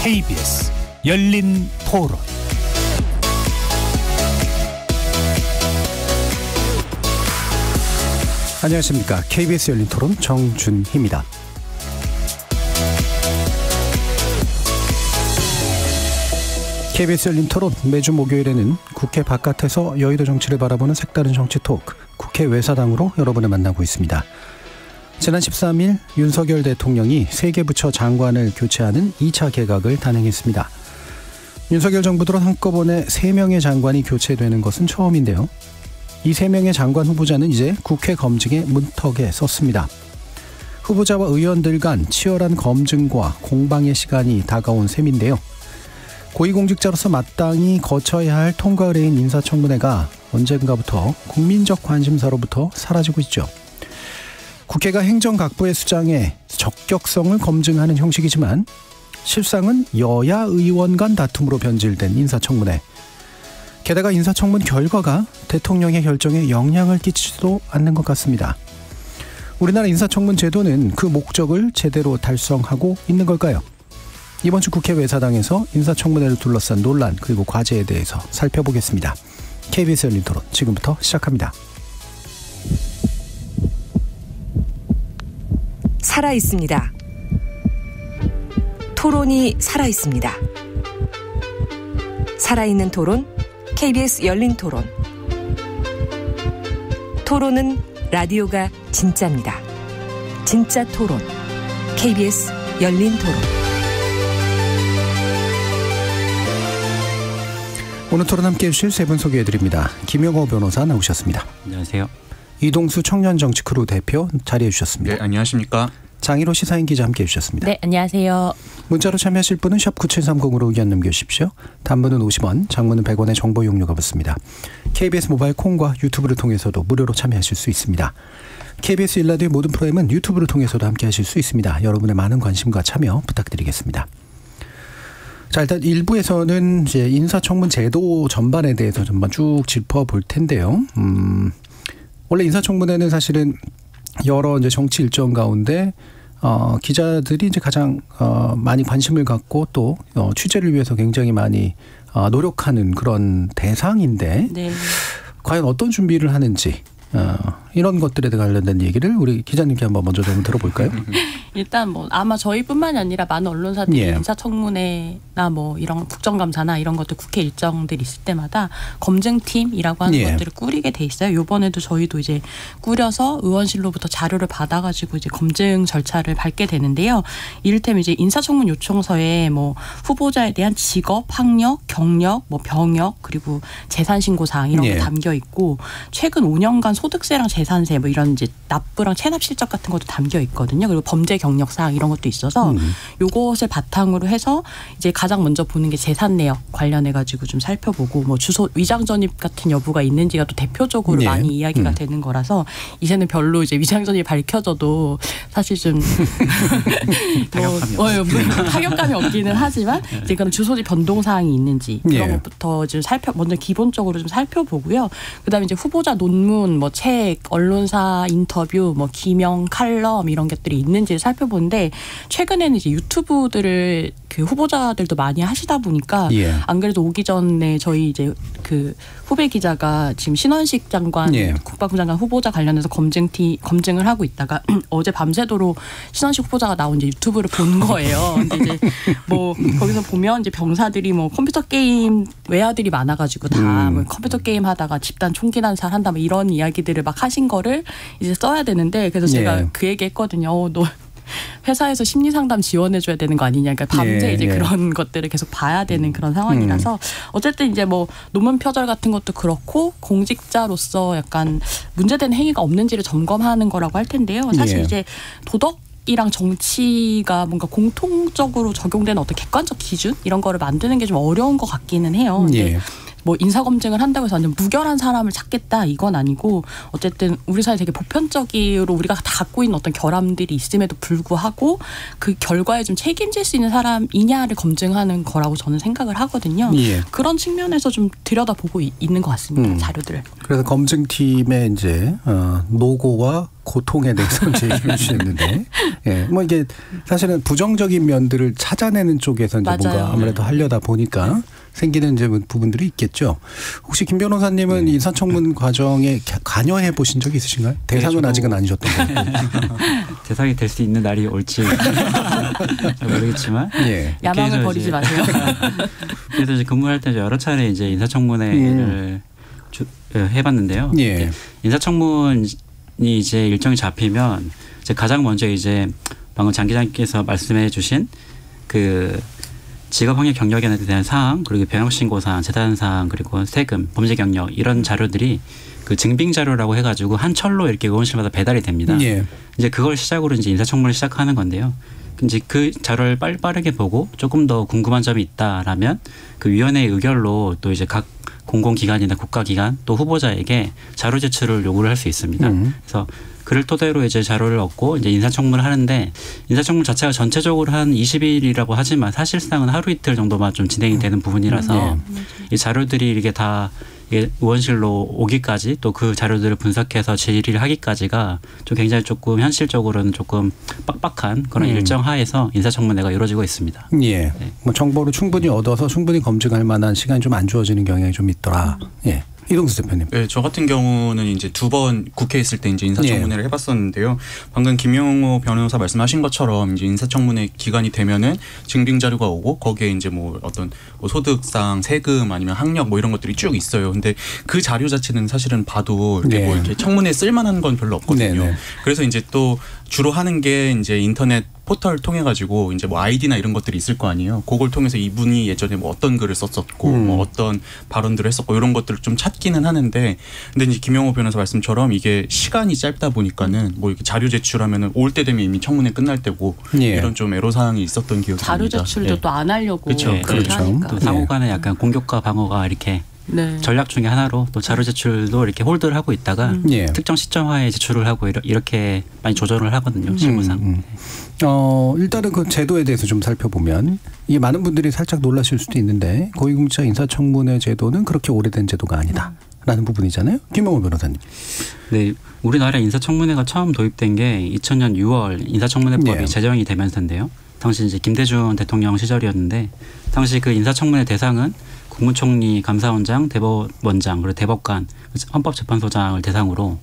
KBS 열린 토론. 안녕하십니까. KBS 열린 토론 정준희입니다. KBS 열린 토론 매주 목요일에는 국회 바깥에서 여의도 정치를 바라보는 색다른 정치 토크, 국회 외사당으로 여러분을 만나고 있습니다. 지난 13일 윤석열 대통령이 세 개 부처 장관을 교체하는 2차 개각을 단행했습니다. 윤석열 정부 들어 한꺼번에 3명의 장관이 교체되는 것은 처음인데요. 이 3명의 장관 후보자는 이제 국회 검증의 문턱에 섰습니다. 후보자와 의원들 간 치열한 검증과 공방의 시간이 다가온 셈인데요. 고위공직자로서 마땅히 거쳐야 할 통과 의뢰인 인사청문회가 언젠가부터 국민적 관심사로부터 사라지고 있죠. 국회가 행정각부의 수장의 적격성을 검증하는 형식이지만 실상은 여야 의원 간 다툼으로 변질된 인사청문회. 게다가 인사청문 결과가 대통령의 결정에 영향을 끼치지도 않는 것 같습니다. 우리나라 인사청문 제도는 그 목적을 제대로 달성하고 있는 걸까요? 이번 주 국회 외사당에서 인사청문회를 둘러싼 논란 그리고 과제에 대해서 살펴보겠습니다. KBS 열린 토론 지금부터 시작합니다. 살아있습니다. 토론이 살아있습니다. 살아있는 토론, KBS 열린 토론. 토론은 라디오가 진짜입니다. 진짜 토론, KBS 열린 토론. 오늘 토론 함께해 주실 세 분 소개해드립니다. 김영호 변호사 나오셨습니다. 안녕하세요. 이동수 청년정치크루 대표 자리해 주셨습니다. 네, 안녕하십니까. 장희로 시사인 기자 함께해 주셨습니다. 네, 안녕하세요. 문자로 참여하실 분은 샵 9730으로 의견 남겨주십시오. 단문은 50원, 장문은 100원의 정보 용료가 붙습니다. KBS 모바일 콩과 유튜브를 통해서도 무료로 참여하실 수 있습니다. KBS 일라디오 모든 프로그램은 유튜브를 통해서도 함께하실 수 있습니다. 여러분의 많은 관심과 참여 부탁드리겠습니다. 자, 일단 1부에서는 이제 인사청문 제도 전반에 대해서 전반 쭉 짚어볼 텐데요. 원래 인사청문회는 사실은 여러 이제 정치 일정 가운데 기자들이 이제 가장 많이 관심을 갖고 또 취재를 위해서 굉장히 많이 노력하는 그런 대상인데 네. 과연 어떤 준비를 하는지 이런 것들에 관련된 얘기를 우리 기자님께 한번 먼저 좀 들어볼까요? 일단 뭐 아마 저희뿐만이 아니라 많은 언론사들이 예. 인사청문회나 뭐 이런 국정감사나 이런 것들 국회 일정들이 있을 때마다 검증팀이라고 하는 예. 것들을 꾸리게 돼 있어요. 이번에도 저희도 이제 꾸려서 의원실로부터 자료를 받아가지고 이제 검증 절차를 밟게 되는데요. 이를테면 이제 인사청문 요청서에 뭐 후보자에 대한 직업, 학력, 경력, 뭐 병역 그리고 재산 신고 사항 이런 예. 게 담겨 있고 최근 5년간 소득세랑 재산세 뭐 이런 이제 납부랑 체납 실적 같은 것도 담겨 있거든요. 그리고 범죄 경력 사항 이런 것도 있어서 요것을 바탕으로 해서 이제 가장 먼저 보는 게 재산 내역 관련해 가지고 좀 살펴보고 뭐 주소 위장 전입 같은 여부가 있는지가 또 대표적으로 예. 많이 이야기가 되는 거라서 이제는 별로 이제 위장 전입이 밝혀져도 사실 좀 타격감이 없기는 하지만 이제 그런 주소지 변동 사항이 있는지 그런 예. 것부터 좀 먼저 기본적으로 좀 살펴보고요. 그다음에 이제 후보자 논문, 뭐 책, 언론사 인터뷰, 뭐 기명, 칼럼 이런 것들이 있는지 살펴보는데 최근에는 이제 유튜브들을 그 후보자들도 많이 하시다 보니까 예. 안 그래도 오기 전에 저희 이제 그 후배 기자가 지금 신원식 장관, 예. 국방부 장관 후보자 관련해서 검증을 하고 있다가 어제 밤새도록 신원식 후보자가 나온 이제 유튜브를 본 거예요. 근데 이제 뭐 거기서 보면 이제 병사들이 뭐 컴퓨터 게임 외아들이 많아가지고 다 뭐 컴퓨터 게임 하다가 집단 총기 난살 한다 뭐 이런 이야기들을 막 하신 거를 이제 써야 되는데 그래서 제가 예. 그 얘기 했거든요. 너 회사에서 심리상담 지원해줘야 되는 거 아니냐. 그러니까 밤새 예, 이제 예. 그런 것들을 계속 봐야 되는 그런 상황이라서 어쨌든 이제 뭐 논문 표절 같은 것도 그렇고 공직자로서 약간 문제되는 행위가 없는지를 점검하는 거라고 할 텐데요. 사실 예. 이제 도덕이랑 정치가 뭔가 공통적으로 적용되는 어떤 객관적 기준 이런 거를 만드는 게 좀 어려운 것 같기는 해요. 근데 예. 뭐 인사검증을 한다고 해서 완전 무결한 사람을 찾겠다 이건 아니고 어쨌든 우리 사회 되게 보편적으로 우리가 다 갖고 있는 어떤 결함들이 있음에도 불구하고 그 결과에 좀 책임질 수 있는 사람이냐를 검증하는 거라고 저는 생각을 하거든요. 예. 그런 측면에서 좀 들여다보고 있는 것 같습니다. 자료들을. 그래서 검증팀의 이제 노고와 고통에 대해서 이제 얘기해 주셨는데, 예, 뭐 이게 사실은 부정적인 면들을 찾아내는 쪽에서 이제 뭔가 아무래도 하려다 보니까 생기는 이제 부분들이 있겠죠. 혹시 김 변호사님은 인사청문 과정에 관여해 보신 적이 있으신가요? 대상은 아직은 아니셨던 거고. 대상이 될 수 있는 날이 올지 모르겠지만, 예. 야망을 버리지 마세요. 그래서 이제 근무할 때 여러 차례 이제 인사청문회를 해봤는데요. 예. 인사청문이 이제 일정이 잡히면 이제 가장 먼저 이제 방금 장 기자님께서 말씀해주신 그 직업학력 경력에 대한 사항, 그리고 병역신고 사항, 재산 사항, 그리고 세금, 범죄 경력 이런 자료들이 그 증빙 자료라고 해가지고 한 철로 이렇게 의원실마다 배달이 됩니다. 예. 이제 그걸 시작으로 이제 인사청문을 시작하는 건데요. 이제 그 자료를 빠르게 보고 조금 더 궁금한 점이 있다라면 그 위원회의 의결로 또 이제 각 공공기관이나 국가기관 또 후보자에게 자료 제출을 요구를 할 수 있습니다. 그래서 그를 토대로 이제 자료를 얻고 이제 인사청문을 하는데 인사청문 자체가 전체적으로 한 20일이라고 하지만 사실상은 하루 이틀 정도만 좀 진행이 되는 부분이라서 이 자료들이 이게 다 의원실로 오기까지 또 그 자료들을 분석해서 질의를 하기까지가 좀 굉장히 조금 현실적으로는 조금 빡빡한 그런 일정 하에서 인사청문회가 이루어지고 있습니다. 예. 네. 뭐 정보를 충분히 얻어서 충분히 검증할 만한 시간이 좀 안 주어지는 경향이 좀 있더라. 예. 이동수 대표님. 네, 저 같은 경우는 이제 2번 국회에 있을 때 이제 인사청문회를 해봤었는데요. 방금 김용호 변호사 말씀하신 것처럼 이제 인사청문회 기간이 되면은 증빙 자료가 오고 거기에 이제 뭐 어떤 뭐 소득상, 세금 아니면 학력 뭐 이런 것들이 쭉 있어요. 근데 그 자료 자체는 사실은 봐도 이렇게 뭐 이렇게 청문회에 쓸만한 건 별로 없거든요. 그래서 이제 또 주로 하는 게 이제 인터넷 포털 통해 가지고 이제 뭐 아이디나 이런 것들이 있을 거 아니에요. 그걸 통해서 이분이 예전에 뭐 어떤 글을 썼었고 뭐 어떤 발언들을 했었고 이런 것들을 좀 찾기는 하는데, 근데 이제 김용호 변호사 말씀처럼 이게 시간이 짧다 보니까는 뭐 이렇게 자료 제출하면은 올 때 되면 이미 청문회 끝날 때고 이런 좀 애로 사항이 있었던 기억이 자료 납니다. 제출도 또 안 하려고 그렇죠. 또 상호간에 약간 공격과 방어가 이렇게 전략 중에 하나로 또 자료 제출도 이렇게 홀드를 하고 있다가 특정 시점화에 제출을 하고 이렇게 많이 조절을 하거든요. 실무상. 일단은 그 제도에 대해서 좀 살펴보면 이게 많은 분들이 살짝 놀라실 수도 있는데 고위공직자 인사청문회 제도는 그렇게 오래된 제도가 아니다라는 부분이잖아요. 김용호 변호사님. 네, 우리나라 인사청문회가 처음 도입된 게 2000년 6월 인사청문회법이 제정이 되면서인데요. 당시 이제 김대중 대통령 시절이었는데 당시 그 인사청문회 대상은 국무총리, 감사원장, 대법원장, 그리고 대법관, 헌법재판소장을 대상으로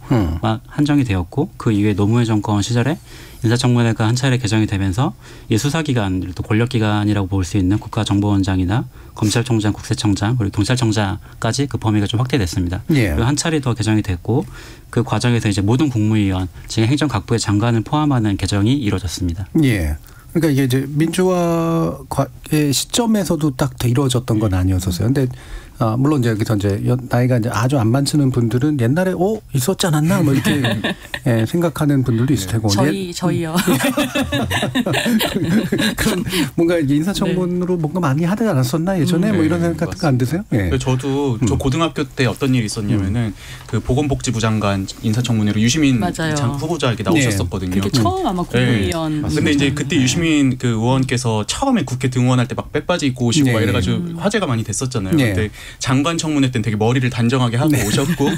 한정이 되었고 그 이후에 노무현 정권 시절에 인사청문회가 한 차례 개정이 되면서 이 수사기관, 또 권력기관이라고 볼 수 있는 국가정보원장이나 검찰총장, 국세청장, 그리고 경찰청장까지 그 범위가 좀 확대됐습니다. 그리고 한 차례 더 개정이 됐고 그 과정에서 이제 모든 국무위원, 즉 행정각부의 장관을 포함하는 개정이 이루어졌습니다. 예. 그러니까 이게 이제 민주화의 시점에서도 딱 이루어졌던 건 아니었었어요. 근데 물론 이제 여기서 이제 나이가 이제 아주 안 많으신 분들은 옛날에 있었지 않았나 뭐 이렇게 생각하는 분들도 있을 테고. 저희요. 그런 뭔가 인사청문으로 뭔가 많이 하지 않았었나 예전에 뭐 이런 생각 같은 거 안 드세요? 저도 저 고등학교 때 어떤 일이 있었냐면은 그 보건복지부 장관 인사청문회로 유시민 후보자 이렇게 나오셨었거든요. 그게 처음 아마 국무위원. 근데 이제 그때 유시민 그 의원께서 처음에 국회 등원할 때 막 빼빠지 입고 오시고 막 이래가지고 화제가 많이 됐었잖아요. 근데 장관 청문회 때는 되게 머리를 단정하게 하고 오셨고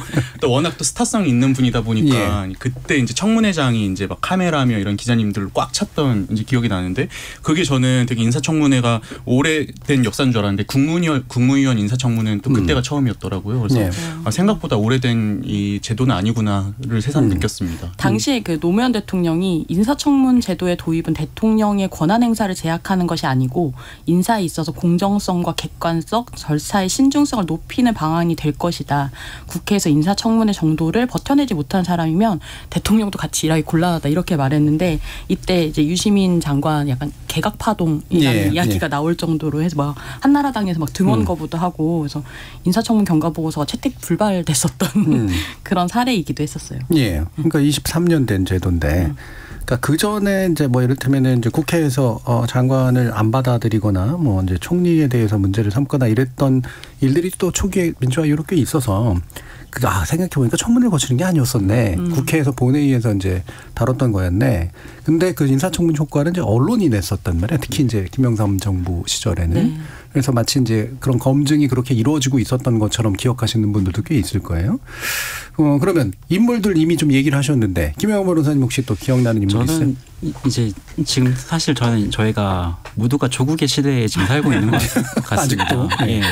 또 워낙 또 스타성이 있는 분이다 보니까 그때 이제 청문회장이 이제 막 카메라며 이런 기자님들을 꽉 찼던 이제 기억이 나는데 그게 저는 되게 인사청문회가 오래된 역사인 줄 알았는데 국무위원 인사청문회는 또 그때가 처음이었더라고요. 그래서 생각보다 오래된 이 제도는 아니구나를 새삼 느꼈습니다. 당시에 그 노무현 대통령이 인사청문 제도의 도입은 대통령의 권한 행사를 제약하는 것이 아니고 인사에 있어서 공정성과 객관성, 절차의 신중성을 높이는 방안이 될 것이다. 국회에서 인사청문회 정도를 버텨내지 못한 사람이면 대통령도 같이 일하기 곤란하다 이렇게 말했는데 이때 이제 유시민 장관 약간 개각파동이라는 이야기가 나올 정도로 해서 막 한나라당에서 막 등원 거부도 하고 그래서 인사청문 경과 보고서가 채택 불발됐었던 그런 사례이기도 했었어요. 예, 그러니까 23년 된 제도인데 그러니까 그 전에 이제 뭐 이를테면은 이제 국회에서 장관을 안 받아들이거나 뭐 이제 총리에 대해서 문제를 삼거나 이랬던 일들이 또 초기에 민주화 이후로 꽤 있어서 생각해보니까 청문회를 거치는 게 아니었었네. 국회에서 본회의에서 이제 다뤘던 거였네. 근데 그 인사청문 효과는 이제 언론이 냈었단 말이야. 특히 이제 김영삼 정부 시절에는. 그래서 마치 이제 그런 검증이 그렇게 이루어지고 있었던 것처럼 기억하시는 분들도 꽤 있을 거예요. 그러면 인물들 이미 좀 얘기를 하셨는데 김영삼 변호사님 혹시 또 기억나는 인물 있어요? 저는 이제 지금 사실 저희가 모두가 조국의 시대에 지금 살고 있는 것 같습니다. 아직도? 네. 예.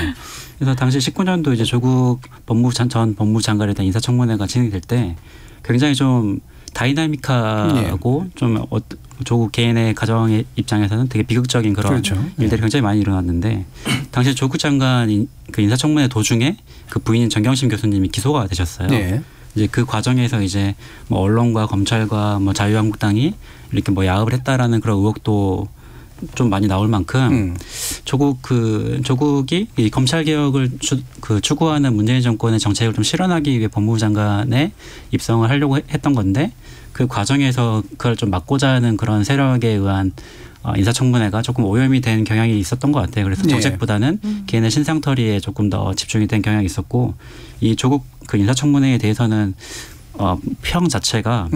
그래서 당시 19년도 이제 조국 전 법무장관에 대한 인사청문회가 진행될 때 굉장히 좀 다이나믹하고 좀 조국 개인의 가정의 입장에서는 되게 비극적인 그런 그렇죠. 일들이 굉장히 많이 일어났는데 당시 조국 장관 그 인사청문회 도중에 그 부인인 정경심 교수님이 기소가 되셨어요. 네. 이제 그 과정에서 이제 뭐 언론과 검찰과 뭐 자유한국당이 이렇게 뭐 야합을 했다라는 그런 의혹도 좀 많이 나올 만큼 조국이 이 검찰 개혁을 추구하는 문재인 정권의 정책을 좀 실현하기 위해 법무부 장관에 입성을 하려고 했던 건데 그 과정에서 그걸 좀 막고자 하는 그런 세력에 의한 인사청문회가 조금 오염이 된 경향이 있었던 것 같아요. 그래서 정책보다는 개인의 신상털이에 조금 더 집중이 된 경향이 있었고 이 조국 그 인사청문회에 대해서는 평 자체가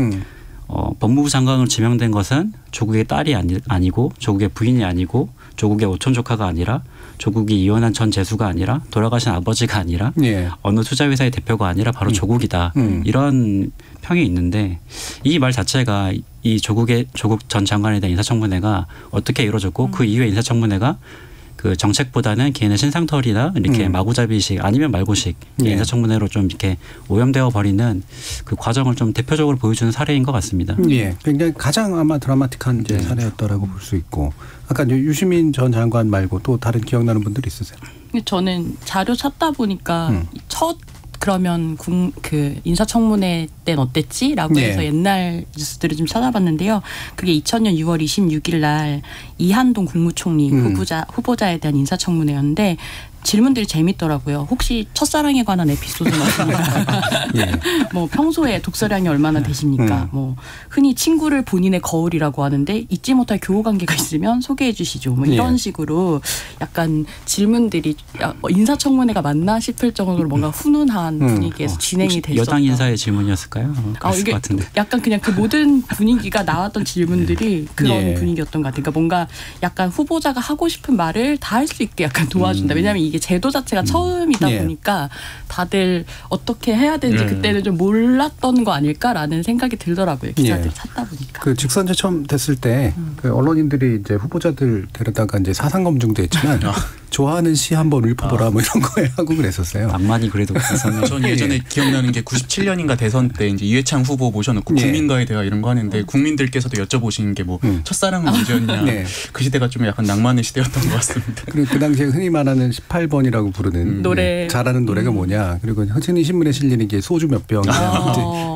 법무부 장관으로 지명된 것은 조국의 딸이 아니고 조국의 부인이 아니고 조국의 오촌 조카가 아니라 조국이 이혼한 전 재수가 아니라 돌아가신 아버지가 아니라 어느 투자회사의 대표가 아니라 바로 조국이다. 이런 평이 있는데 이 말 자체가 이 조국 전 장관에 대한 인사청문회가 어떻게 이루어졌고 그 이후에 인사청문회가 그 정책보다는 개인의 신상털이나 이렇게 마구잡이식 아니면 말고식 인사청문회로 좀 이렇게 오염되어 버리는 그 과정을 좀 대표적으로 보여주는 사례인 것 같습니다. 예, 굉장히 가장 아마 드라마틱한 이제 사례였다라고 볼 수 있고, 아까 유시민 전 장관 말고 또 다른 기억나는 분들 있으세요? 저는 자료 찾다 보니까 그러면 그 인사청문회 때는 어땠지?라고 해서 옛날 뉴스들을 좀 찾아봤는데요. 그게 2000년 6월 26일 날 이한동 국무총리 후보자에 대한 인사청문회였는데 질문들이 재밌더라고요. 혹시 첫사랑에 관한 에피소드는 없습니까? 뭐 평소에 독서량이 얼마나 되십니까? 뭐 흔히 친구를 본인의 거울이라고 하는데 잊지 못할 교우 관계가 있으면 소개해 주시죠. 뭐 이런 식으로 약간 질문들이 인사청문회가 맞나 싶을 정도로 뭔가 훈훈한 분위기에서 진행이 됐었던. 여당 인사의 질문이었을까요? 이게 같은데. 약간 그냥 그 모든 분위기가 나왔던 질문들이 그런 분위기였던 것 같아요. 그러니까 뭔가 약간 후보자가 하고 싶은 말을 다 할 수 있게 약간 도와준다. 왜냐하면 이게 제도 자체가 처음이다 보니까 다들 어떻게 해야 되는지 그때는 좀 몰랐던 거 아닐까라는 생각이 들더라고요. 기사들 찾다 보니까. 그 직선제 처음 됐을 때 그 언론인들이 이제 후보자들 데려다가 이제 사상 검증도 했지만 좋아하는 시 한번 읊어보라 뭐 이런 거에 하고 그랬었어요. 낭만이 그래도 있었네요. 전 예전에 기억나는 게 97년인가 대선 때 이제 이회창 후보 모셔놓고 국민과의 대화 이런 거 하는데 국민들께서도 여쭤보시는 게 뭐 첫사랑은 언제였냐. 그 시대가 좀 약간 낭만의 시대였던 것 같습니다. 그리고 그 당시에 흔히 말하는 18번이라고 부르는 노래 잘하는 노래가 뭐냐. 그리고 흔히 신문에 실리는 게 소주 몇 병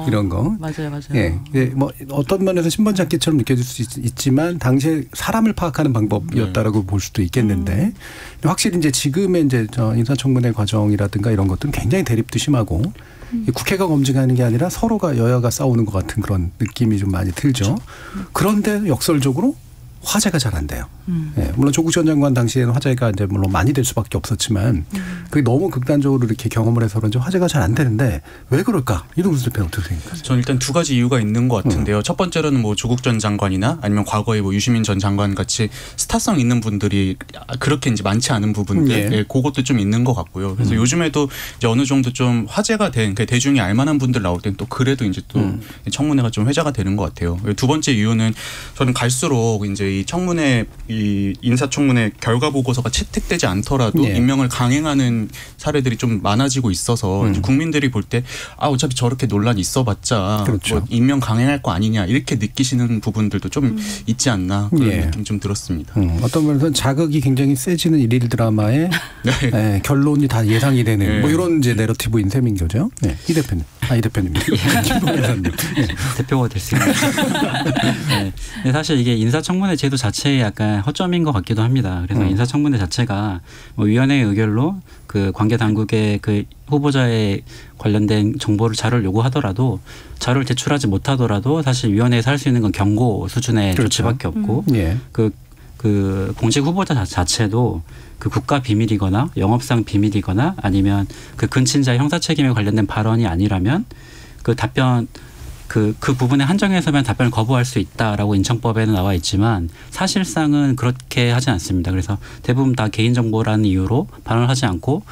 이런 거. 맞아요. 뭐 어떤 면에서 신번 잡기처럼 느껴질 수 있지만 당시에 사람을 파악하는 방법이었다라고 볼 수도 있겠는데 확실히 이제 지금의 이제 인사청문회 과정이라든가 이런 것들은 굉장히 대립도 심하고 국회가 검증하는 게 아니라 서로가 여야가 싸우는 것 같은 그런 느낌이 좀 많이 들죠. 그런데 역설적으로 화제가 잘 안 돼요. 물론 조국 전 장관 당시에는 화제가 이제 물론 많이 될 수밖에 없었지만 그게 너무 극단적으로 이렇게 경험을 해서 그런지 화제가 잘 안 되는데 왜 그럴까? 이동수 대표는 어떻게 생각하세요? 저는 일단 두 가지 이유가 있는 것 같은데요. 첫 번째로는 뭐 조국 전 장관이나 아니면 과거에 뭐 유시민 전 장관 같이 스타성 있는 분들이 그렇게 이제 많지 않은 부분들, 그것도 좀 있는 것 같고요. 그래서 요즘에도 이제 어느 정도 좀 화제가 된 대중이 알만한 분들 나올 때는 또 그래도 이제 또 청문회가 좀 회자가 되는 것 같아요. 두 번째 이유는 저는 갈수록 이제 이 청문회 이 인사청문회 결과 보고서가 채택되지 않더라도 임명을 강행하는 사례들이 좀 많아지고 있어서 이제 국민들이 볼 때 어차피 저렇게 논란이 있어봤자 뭐 임명 강행할 거 아니냐 이렇게 느끼시는 부분들도 좀 있지 않나 그런 느낌이 좀 들었습니다. 어떤 면에서는 자극이 굉장히 세지는 일일 드라마의 결론이 다 예상이 되는 뭐 이런 이제 내러티브인 셈인 거죠. 이 대표님. 이 대표님입니다. 대표가 될 수 있는. 근데 사실 이게 인사청문회 제도 자체에 약간 허점인 것 같기도 합니다. 그래서 인사청문회 자체가 뭐 위원회의 의결로 그 관계 당국의 그 후보자에 관련된 정보를 자료를 요구하더라도 자료를 제출하지 못하더라도 사실 위원회에서 할 수 있는 건 경고 수준의 그렇죠. 조치밖에 없고 예. 그 공직 후보자 자체도 그 국가 비밀이거나 영업상 비밀이거나 아니면 그 근친자 형사 책임에 관련된 발언이 아니라면 그 답변 그 부분에 한정해서만 답변을 거부할 수 있다라고 인천법에는 나와 있지만 사실상은 그렇게 하지 않습니다. 그래서 대부분 다 개인정보라는 이유로 발언을 하지 않고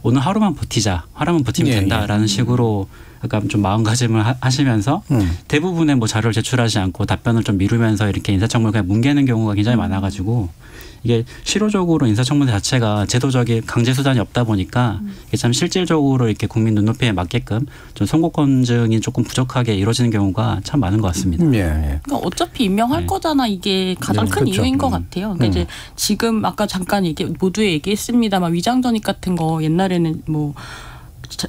오늘 하루만 버티자, 하루만 버티면 된다라는 식으로 약간 좀 마음가짐을 하시면서 대부분의 뭐 자료를 제출하지 않고 답변을 좀 미루면서 이렇게 인사청문을 그냥 뭉개는 경우가 굉장히 많아가지고 이게 실효적으로 인사청문회 자체가 제도적인 강제 수단이 없다 보니까 이게 참 실질적으로 이렇게 국민 눈높이에 맞게끔 좀 선고 검증이 조금 부족하게 이루어지는 경우가 참 많은 것 같습니다. 그러니까 어차피 임명할 거잖아 이게 가장 큰 그렇죠. 이유인 것 같아요. 그러니까 이제 지금 아까 잠깐 모두에 얘기했습니다만 위장전입 같은 거 옛날에는 뭐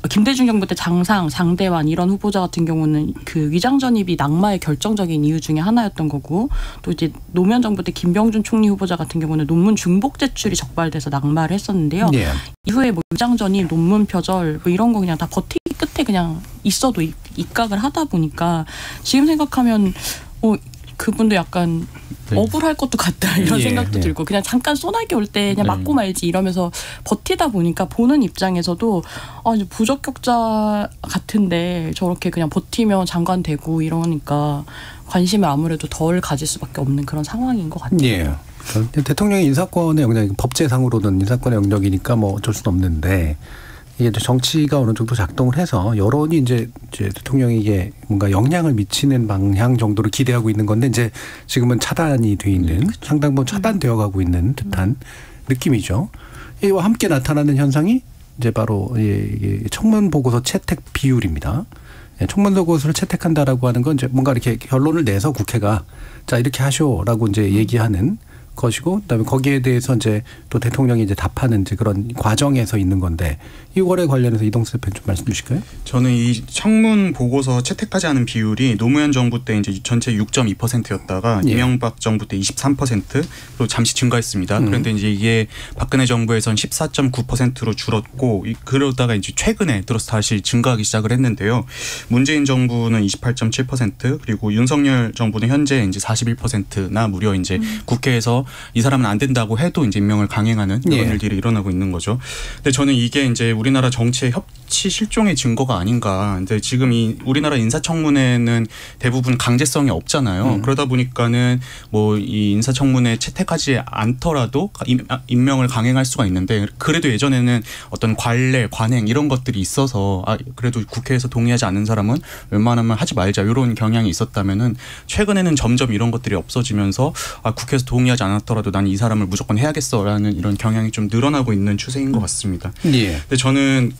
김대중 정부 때 장대환 이런 후보자 같은 경우는 그 위장 전입이 낙마의 결정적인 이유 중에 하나였던 거고 또 이제 노무현 정부 때 김병준 총리 후보자 같은 경우는 논문 중복 제출이 적발돼서 낙마를 했었는데요. 이후에 뭐 위장 전입, 논문 표절 뭐 이런 거 그냥 다 버티기 끝에 그냥 있어도 입각을 하다 보니까 지금 생각하면 그분도 약간 억울할 것도 같다 이런 생각도 들고 그냥 잠깐 소나기 올 때 그냥 맞고 말지 이러면서 버티다 보니까 보는 입장에서도 이제 부적격자 같은데 저렇게 그냥 버티면 장관 되고 이러니까 관심을 아무래도 덜 가질 수밖에 없는 그런 상황인 것 같아요. 대통령의 인사권의 영역, 법제상으로는 인사권의 영역이니까 뭐 어쩔 수는 없는데 이게 정치가 어느 정도 작동을 해서 여론이 이제 대통령에게 뭔가 영향을 미치는 방향 정도를 기대하고 있는 건데 이제 지금은 차단이 돼 있는 상당 부분 차단되어 가고 있는 듯한 느낌이죠. 이와 함께 나타나는 현상이 이제 바로 청문 보고서 채택 비율입니다. 청문 보고서를 채택한다라고 하는 건 이제 뭔가 이렇게 결론을 내서 국회가 자 이렇게 하쇼라고 이제 얘기하는 것이고 그다음에 거기에 대해서 이제 또 대통령이 이제 답하는 이제 그런 과정에서 있는 건데 이거에 관련해서 이동수 대표님 좀 말씀 주실까요? 저는 이 청문 보고서 채택하지 않은 비율이 노무현 정부 때 이제 전체 6.2%였다가 이명박 정부 때 23%로 잠시 증가했습니다. 그런데 이제 이게 박근혜 정부에선 14.9%로 줄었고 그러다가 이제 최근에 들어서 다시 증가하기 시작을 했는데요. 문재인 정부는 28.7% 그리고 윤석열 정부는 현재 이제 41%나 무려 이제 국회에서 이 사람은 안 된다고 해도 이제 임명을 강행하는 이런 일들이 일어나고 있는 거죠. 근데 저는 이게 이제 우리나라 정치의 협치 실종의 증거가 아닌가. 근데 지금 이 우리나라 인사청문회는 대부분 강제성이 없잖아요. 그러다 보니까는 뭐 이 인사청문회 채택하지 않더라도 임명을 강행할 수가 있는데 그래도 예전에는 어떤 관례, 관행 이런 것들이 있어서 그래도 국회에서 동의하지 않는 사람은 웬만하면 하지 말자 이런 경향이 있었다면은 최근에는 점점 이런 것들이 없어지면서 국회에서 동의하지 않았더라도 난 이 사람을 무조건 해야겠어라는 이런 경향이 좀 늘어나고 있는 추세인 것 같습니다. 근데 저는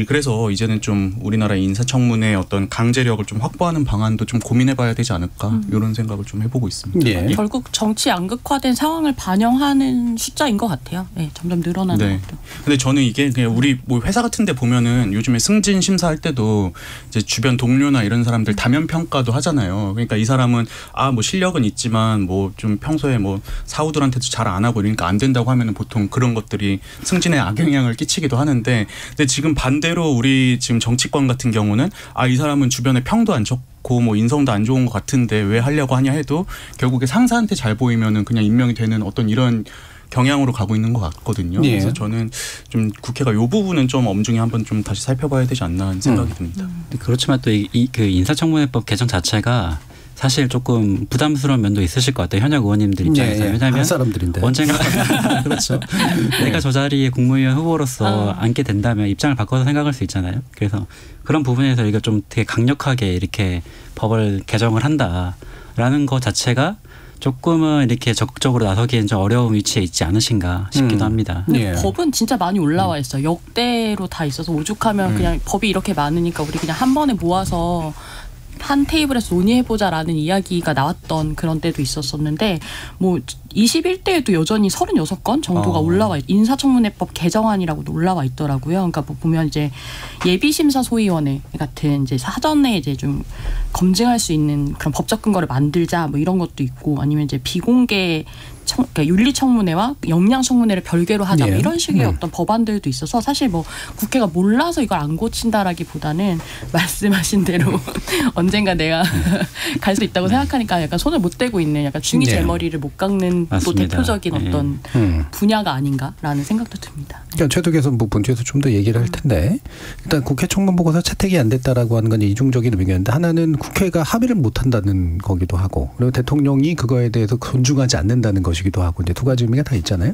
그래서 이제는 좀 우리나라 인사청문회 어떤 강제력을 좀 확보하는 방안도 좀 고민해봐야 되지 않을까 이런 생각을 좀 해보고 있습니다. 결국 정치 양극화된 상황을 반영하는 숫자인 것 같아요. 점점 늘어나는 것도. 근데 저는 이게 그냥 우리 뭐 회사 같은데 보면은 요즘에 승진 심사할 때도 이제 주변 동료나 이런 사람들 다면 평가도 하잖아요. 그러니까 이 사람은 뭐 실력은 있지만 뭐 좀 평소에 뭐 사우들한테도 잘 안 하고 이러니까 안 된다고 하면은 보통 그런 것들이 승진에 악영향을 끼치기도 하는데 근데 지금 반대로 우리 지금 정치권 같은 경우는 이 사람은 주변에 평도 안 좋고 뭐 인성도 안 좋은 것 같은데 왜 하려고 하냐 해도 결국에 상사한테 잘 보이면은 그냥 임명이 되는 어떤 이런 경향으로 가고 있는 것 같거든요. 그래서 저는 좀 국회가 이 부분은 좀 엄중히 한번 좀 다시 살펴봐야 되지 않나 하는 생각이 듭니다. 그렇지만 또 그 인사청문회법 개정 자체가 사실 조금 부담스러운 면도 있으실 것 같아요. 현역 의원님들 입장에서. 왜냐하면 한 사람들인데. 언젠가 그렇죠. 내가 저 자리에 국무위원 후보로서 앉게 된다면 입장을 바꿔서 생각할 수 있잖아요. 그래서 그런 부분에서 이거 좀 되게 강력하게 이렇게 법을 개정을 한다라는 것 자체가 조금은 이렇게 적극적으로 나서기엔 좀 어려운 위치에 있지 않으신가 싶기도 합니다. 법은 진짜 많이 올라와 있어요. 역대로 다 있어서 오죽하면 그냥 법이 이렇게 많으니까 우리 그냥 한 번에 모아서 한 테이블에서 논의해보자라는 이야기가 나왔던 그런 때도 있었었는데 뭐 21대에도 여전히 36건 정도가 올라와 인사청문회법 개정안이라고도 올라와 있더라고요. 그러니까 뭐 보면 이제 예비심사소위원회 같은 이제 사전에 이제 좀 검증할 수 있는 그런 법적 근거를 만들자 뭐 이런 것도 있고 아니면 이제 비공개 그러니까 윤리청문회와 역량청문회를 별개로 하자 뭐 이런 식의 어떤 법안들도 있어서 사실 뭐 국회가 몰라서 이걸 안 고친다라기보다는 말씀하신 대로 언젠가 내가 갈 수 있다고 생각하니까 약간 손을 못 대고 있는 약간 중이 제머리를 못 깎는 또 대표적인 어떤 분야가 아닌가라는 생각도 듭니다. 그러니까 최도 개선부 뒤에서 좀 더 얘기를 할 텐데 일단 국회 청문보고서 채택이 안 됐다라고 하는 건 이중적인 의견인데 하나는 국회가 합의를 못 한다는 거기도 하고 그리고 대통령이 그거에 대해서 존중하지 않는다는 것이기도 하고 이제 두 가지 의미가 다 있잖아요.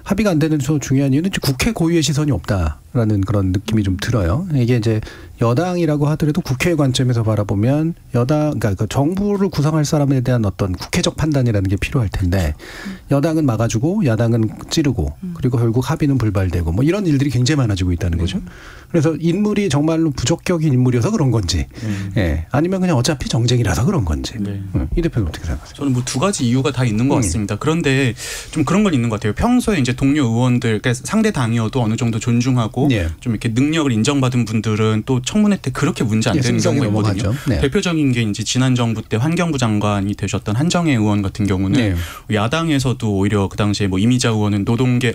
합의가 안 되는 중요한 이유는 국회 고유의 시선이 없다라는 그런 느낌이 좀 들어요. 이게 이제 여당이라고 하더라도 국회의 관점에서 바라보면 그러니까 그 정부를 구성할 사람에 대한 어떤 국회적 판단이라는 게 필요할 텐데 여당은 막아주고 야당은 찌르고 그리고 결국 합의는 불발되고 뭐 이런 일들이 굉장히 많아지고 있다는 거죠. 그래서 인물이 정말로 부적격인 인물이어서 그런 건지 아니면 그냥 어차피 정쟁이라서 그런 건지 이 대표는 어떻게 생각하세요? 저는 뭐 두 가지 이유가 다 있는 것 같습니다. 그런데 좀 그런 건 있는 것 같아요. 평소에 이제 동료 의원들 그러니까 상대 당이어도 어느 정도 존중하고 좀 이렇게 능력을 인정받은 분들은 또 청문회 때 그렇게 문제 안 되는 경우가 있거든요. 대표적인 게 이제 지난 정부 때 환경부 장관이 되셨던 한정혜 의원 같은 경우는 야당에서도 오히려 그 당시에 뭐 이미자 의원은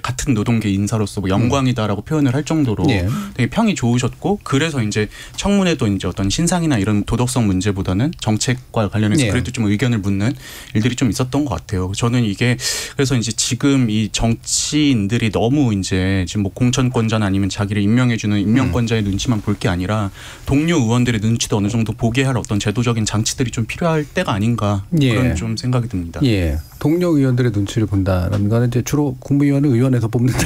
같은 노동계 인사로서 뭐 영광이다라고 표현을 할 정도로 되게 평이 좋으셨고 그래서 이제 청문회도 이제 어떤 신상이나 이런 도덕성 문제보다는 정책과 관련해서 그래도 좀 의견을 묻는 일들이 좀 있었던 것 같아요. 저는 이게 그래서 이제 지금 이 정치인들이 너무 이제 지금 뭐 공천권자나 아니면 자기를 임명해주는 임명권자의 눈치만 볼 게 아니라 동료 의원들의 눈치도 어느 정도 보게 할 어떤 제도적인 장치들이 좀 필요할 때가 아닌가 그런 좀 생각이 듭니다. 동료 의원들의 눈치를 본다라는 거는 이제 주로 국무위원은 의원에서 뽑는다.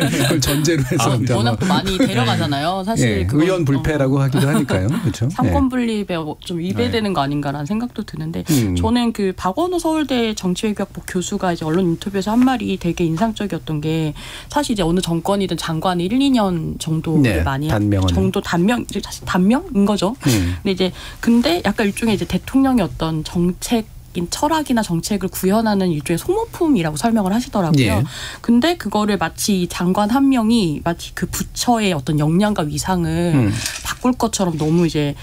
그걸 전제로 해서 워낙 또 많이 데려가잖아요. 사실 의원 불패라고 하기도 하니까요. 그렇죠. 상권 분립에 좀 위배되는 거 아닌가라는 생각도 드는데 저는 그 박원호 서울대 정치외교학부 교수가 이제 언론 인터뷰에서 한 말이 되게 인상적이었던 게 사실 이제 어느 정권이든 장관이 1, 2년 정도 많이 사실 단명인 거죠. 근데 약간 일종의 이제 대통령의 어떤 철학이나 정책을 구현하는 일종의 소모품이라고 설명을 하시더라고요. 근데 그거를 마치 장관 한 명이 마치 그 부처의 어떤 역량과 위상을 바꿀 것처럼 너무 이제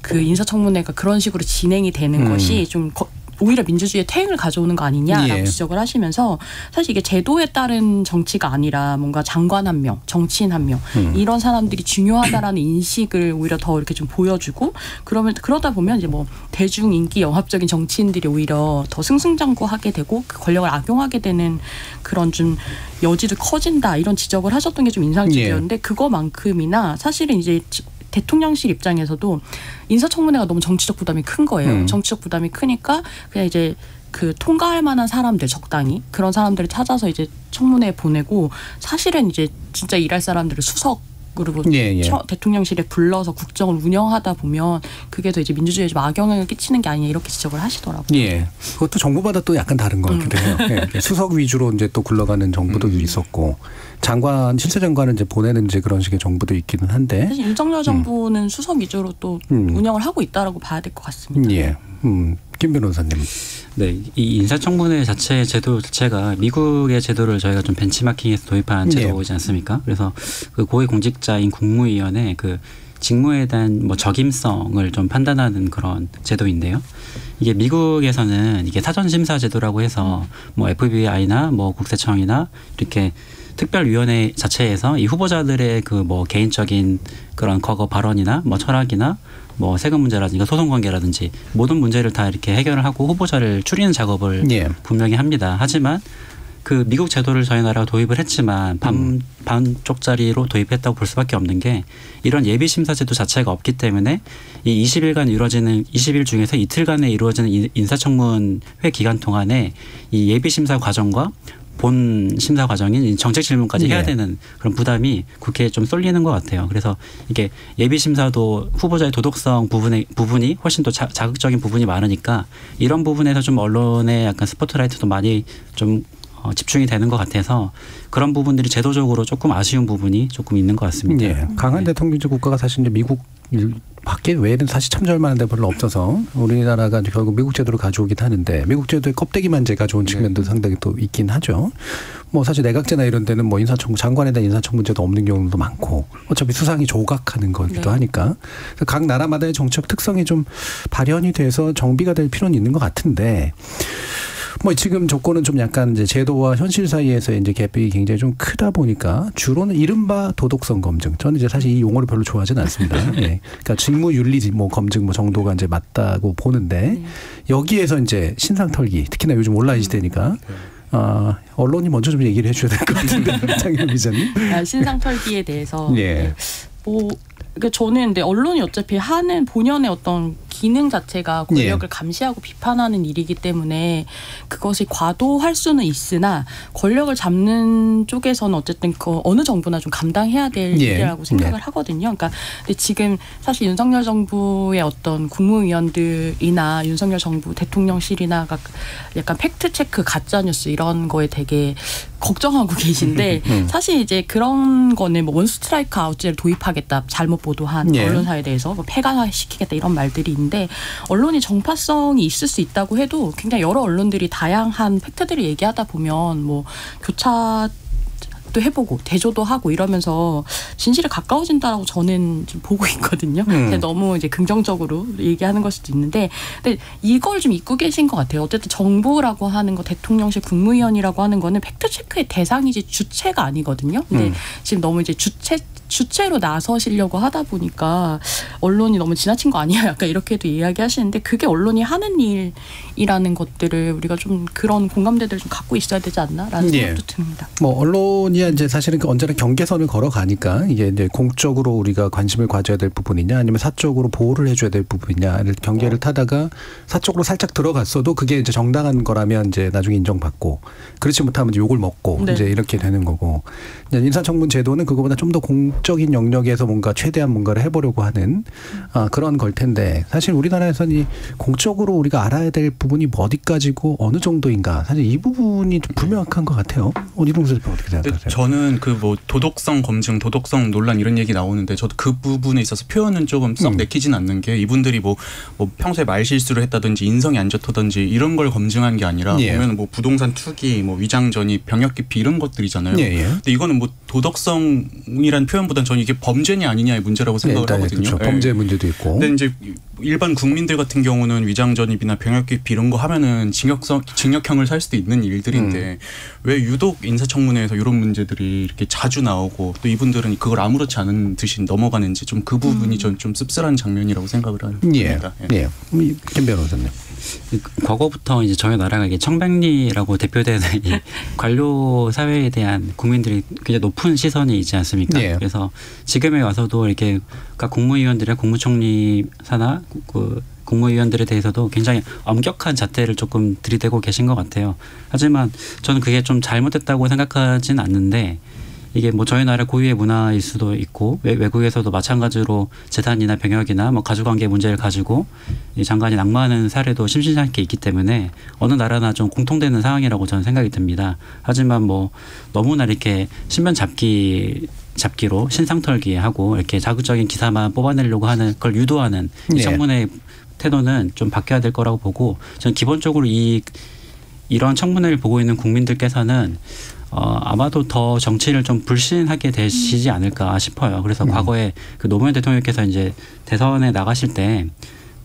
그 인사청문회가 그런 식으로 진행이 되는 것이 좀 오히려 민주주의의 퇴행을 가져오는 거 아니냐라고 지적을 하시면서 사실 이게 제도에 따른 정치가 아니라 뭔가 장관 한 명, 정치인 한 명 이런 사람들이 중요하다라는 인식을 오히려 더 이렇게 좀 보여주고 그러다 보면 이제 뭐 대중 인기 영합적인 정치인들이 오히려 더 승승장구하게 되고 그 권력을 악용하게 되는 그런 좀 여지도 커진다 이런 지적을 하셨던 게 좀 인상적이었는데 그거만큼이나 사실은 이제 대통령실 입장에서도 인사청문회가 너무 정치적 부담이 큰 거예요. 정치적 부담이 크니까 그냥 이제 그 통과할 만한 사람들 적당히 그런 사람들을 찾아서 이제 청문회에 보내고 사실은 이제 진짜 일할 사람들을 수석으로 대통령실에 불러서 국정을 운영하다 보면 그게 더 이제 민주주의에 좀 악영향을 끼치는 게 아니냐 이렇게 지적을 하시더라고요. 그것도 정부마다 또 약간 다른 것 같기도 해요. 수석 위주로 이제 또 굴러가는 정부도 있었고 실제 장관은 이제 보내는 이제 그런 식의 정부도 있기는 한데 사실 윤석열 정부는 수석 위주로 또 운영을 하고 있다라고 봐야 될 것 같습니다. 김 변호사님. 네, 이 인사청문회 제도 자체가 미국의 제도를 저희가 좀 벤치마킹해서 도입한 제도이지 않습니까? 그래서 그 고위공직자인 국무위원회 그 직무에 대한 뭐 적임성을 좀 판단하는 그런 제도인데요. 이게 미국에서는 이게 사전심사 제도라고 해서 뭐 FBI나 뭐 국세청이나 이렇게 특별위원회 자체에서 이 후보자들의 그 뭐 개인적인 그런 과거 발언이나 뭐 철학이나 뭐 세금 문제라든가 소송 관계라든지 모든 문제를 다 이렇게 해결을 하고 후보자를 추리는 작업을 분명히 합니다. 하지만 그 미국 제도를 저희 나라가 도입을 했지만 반쪽짜리로 도입했다고 볼 수밖에 없는 게 이런 예비심사 제도 자체가 없기 때문에 이 20일 중에서 이틀간에 이루어지는 인사청문회 기간 동안에 이 예비심사 과정과 본 심사 과정인 정책 질문까지 해야 되는 그런 부담이 국회에 좀 쏠리는 것 같아요. 그래서 이게 예비 심사도 후보자의 도덕성 부분이 훨씬 더 자극적인 부분이 많으니까 이런 부분에서 좀 언론의 약간 스포트라이트도 많이 좀 집중이 되는 것 같아서 그런 부분들이 제도적으로 조금 아쉬운 부분이 조금 있는 것 같습니다. 강한 대통령제 국가가 사실 이제 미국 밖에 외에는 사실 참조할 만한 데 별로 없어서 우리나라가 결국 미국 제도를 가져오긴 하는데 미국 제도의 껍데기만 이제 가져온 측면도 상당히 또 있긴 하죠. 뭐 사실 내각제나 이런 데는 뭐 인사청문 장관에 대한 인사청문 제도 없는 경우도 많고 어차피 수상이 조각하는 거기도 하니까 각 나라마다의 정책 특성이 좀 발현이 돼서 정비가 될 필요는 있는 것 같은데 뭐 지금 조건은 좀 약간 이제 제도와 현실 사이에서 이제 갭이 굉장히 좀 크다 보니까 주로는 이른바 도덕성 검증. 저는 이제 사실 이 용어를 별로 좋아하지는 않습니다. 네. 그러니까 직무윤리 뭐 검증 뭐 정도가 이제 맞다고 보는데 여기에서 이제 신상털기 특히나 요즘 온라인 시대니까. 언론이 먼저 좀 얘기를 해줘야 될 것 같은데 장현 기자님. 신상털기에 대해서 그러니까 저는 근데 언론이 어차피 하는 본연의 어떤 기능 자체가 권력을 감시하고 비판하는 일이기 때문에 그것이 과도할 수는 있으나 권력을 잡는 쪽에서는 어쨌든 그 어느 정부나 좀 감당해야 될 일이라고 생각을 하거든요. 그러니까 근데 지금 사실 윤석열 정부의 어떤 국무위원들이나 윤석열 정부 대통령실이나 약간 팩트 체크 가짜 뉴스 이런 거에 되게 걱정하고 계신데 사실 이제 그런 거는 뭐 원스트라이크 아웃제를 도입하겠다, 잘못 보도한 언론사에 대해서 뭐 폐가시키겠다 이런 말들이 있는데 언론이 정파성이 있을 수 있다고 해도 굉장히 여러 언론들이 다양한 팩트들을 얘기하다 보면 뭐 교차 도 해보고 대조도 하고 이러면서 진실에 가까워진다라고 저는 좀 보고 있거든요. 너무 이제 긍정적으로 얘기하는 걸 수도 있는데, 근데 이걸 좀 잊고 계신 것 같아요. 어쨌든 정부라고 하는 거, 대통령실 국무위원이라고 하는 거는 팩트 체크의 대상이지 주체가 아니거든요. 근데 지금 너무 이제 주체로 나서시려고 하다 보니까 언론이 너무 지나친 거 아니야? 약간 이렇게도 이야기하시는데 그게 언론이 하는 일이라는 것들을 우리가 좀 그런 공감대들을 좀 갖고 있어야 되지 않나라는 생각도 듭니다. 뭐 언론이 이제 사실은 언제나 경계선을 걸어가니까 이게 이제 공적으로 우리가 관심을 가져야 될 부분이냐 아니면 사적으로 보호를 해줘야 될 부분이냐를 경계를 타다가 사적으로 살짝 들어갔어도 그게 이제 정당한 거라면 이제 나중에 인정받고 그렇지 못하면 이제 욕을 먹고 이제 이렇게 되는 거고 인사청문 제도는 그거보다 좀 더 공적인 영역에서 뭔가 최대한 뭔가를 해보려고 하는 그런 걸 텐데 사실 우리나라에서는 이 공적으로 우리가 알아야 될 부분이 어디까지고 어느 정도인가 사실 이 부분이 좀 불명확한 것 같아요. 이동수 대표 어떻게 생각하세요? 저는 그 뭐 도덕성 검증, 도덕성 논란 이런 얘기 나오는데 저도 그 부분에 있어서 표현은 조금 썩 내키진 않는 게 이분들이 뭐 평소에 말실수를 했다든지 인성이 안 좋다든지 이런 걸 검증한 게 아니라 보면 뭐 부동산 투기, 뭐 위장전입, 병역 기피 이런 것들이잖아요. 근데 이거는 뭐 도덕성이란 표현보다는 저는 이게 범죄냐 아니냐의 문제라고 생각을 하거든요. 그렇죠. 범죄 문제도 있고. 근데 이제 일반 국민들 같은 경우는 위장전입이나 병역 기피 이런 거 하면은 징역형을 살 수도 있는 일들인데 왜 유독 인사청문회에서 이런 문제들이 이렇게 자주 나오고 또 이분들은 그걸 아무렇지 않은 듯이 넘어가는지 좀 그 부분이 전 좀 씁쓸한 장면이라고 생각을 합니다. 김 변호사님. 과거부터 이제 저희 나라가 이게 청백리라고 대표되는 이 관료 사회에 대한 국민들이 굉장히 높은 시선이 있지 않습니까? 그래서 지금에 와서도 이렇게 각 국무위원들의 국무총리사나 그 국무위원들에 대해서도 굉장히 엄격한 잣대를 조금 들이대고 계신 것 같아요. 하지만 저는 그게 좀 잘못됐다고 생각하진 않는데 이게 뭐 저희 나라 고유의 문화일 수도 있고 외국에서도 마찬가지로 재산이나 병역이나 뭐 가족관계 문제를 가지고 이 장관이 낙마하는 사례도 심심찮게 있기 때문에 어느 나라나 좀 공통되는 상황이라고 저는 생각이 듭니다. 하지만 뭐 너무나 이렇게 신변 잡기로 신상털기하고 이렇게 자극적인 기사만 뽑아내려고 하는 걸 유도하는 이 청문회 태도는 좀 바뀌어야 될 거라고 보고 저는 기본적으로 이런 청문회를 보고 있는 국민들께서는 아마도 더 정치를 좀 불신하게 되시지 않을까 싶어요. 그래서 과거에 그 노무현 대통령께서 이제 대선에 나가실 때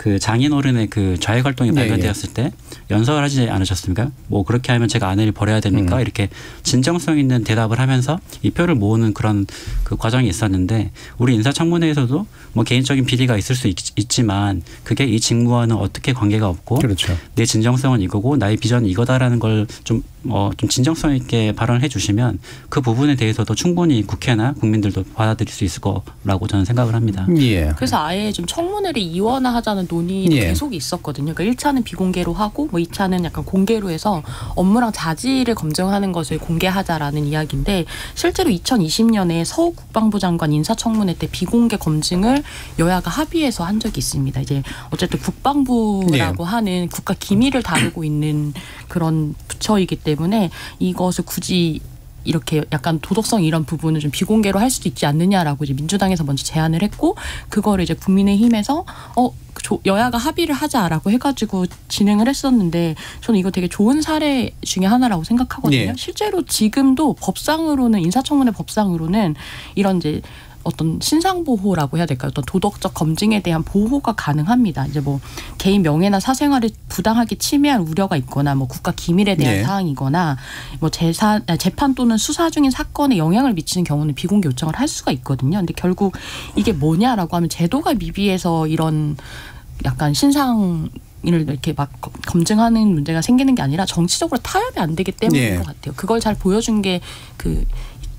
그 장인어른의 그 좌익 활동이 발견되었을 때 연설을 하지 않으셨습니까? 뭐 그렇게 하면 제가 아내를 버려야 됩니까? 이렇게 진정성 있는 대답을 하면서 이 표를 모으는 그런 그 과정이 있었는데 우리 인사청문회에서도 뭐 개인적인 비리가 있을 수 있지만 그게 이 직무와는 어떻게 관계가 없고 내 진정성은 이거고 나의 비전은 이거다라는 걸 좀 진정성 있게 발언을 해 주시면 그 부분에 대해서도 충분히 국회나 국민들도 받아들일 수 있을 거라고 저는 생각을 합니다. 그래서 아예 좀 청문회를 이원화하자는 논의도 계속 있었거든요. 그러니까 1차는 비공개로 하고 뭐 2차는 약간 공개로 해서 업무랑 자질을 검증하는 것을 공개하자라는 이야기인데 실제로 2020년에 서욱 국방부 장관 인사청문회 때 비공개 검증을 여야가 합의해서 한 적이 있습니다. 이제 어쨌든 국방부라고 하는 국가 기밀을 다루고 있는 그런 부처이기 때문에 이것을 굳이 이렇게 약간 도덕성 이런 부분을 좀 비공개로 할 수도 있지 않느냐라고 이제 민주당에서 먼저 제안을 했고 그거를 이제 국민의힘에서 여야가 합의를 하자라고 해가지고 진행을 했었는데 저는 이거 되게 좋은 사례 중에 하나라고 생각하거든요. 예. 실제로 지금도 법상으로는 인사청문회 법상으로는 이런 이제 어떤 신상보호라고 해야 될까요? 어떤 도덕적 검증에 대한 보호가 가능합니다. 이제 뭐 개인 명예나 사생활을 부당하게 침해할 우려가 있거나 뭐 국가 기밀에 대한 네. 사항이거나 뭐 재판 또는 수사 중인 사건에 영향을 미치는 경우는 비공개 요청을 할 수가 있거든요. 근데 결국 이게 뭐냐라고 하면 제도가 미비해서 이런 약간 신상 을 이렇게 막 검증하는 문제가 생기는 게 아니라 정치적으로 타협이 안 되기 때문인 것 같아요. 그걸 잘 보여준 게 그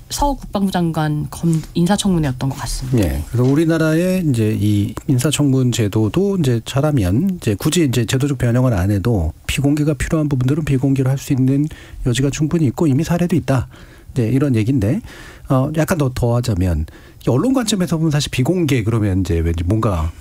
서 국방부 장관 인사청문회였던 것 같습니다. 네. 그래서 우리나라의 이제 이 인사청문 제도도 이제 잘하면 이제 굳이 이제 제도적 변형을 안 해도 비공개가 필요한 부분들은 비공개로 할 수 있는 여지가 충분히 있고 이미 사례도 있다. 이제 이런 얘기인데 약간 더 더하자면 언론 관점에서 보면 사실 비공개 그러면 이제 왠지 뭔가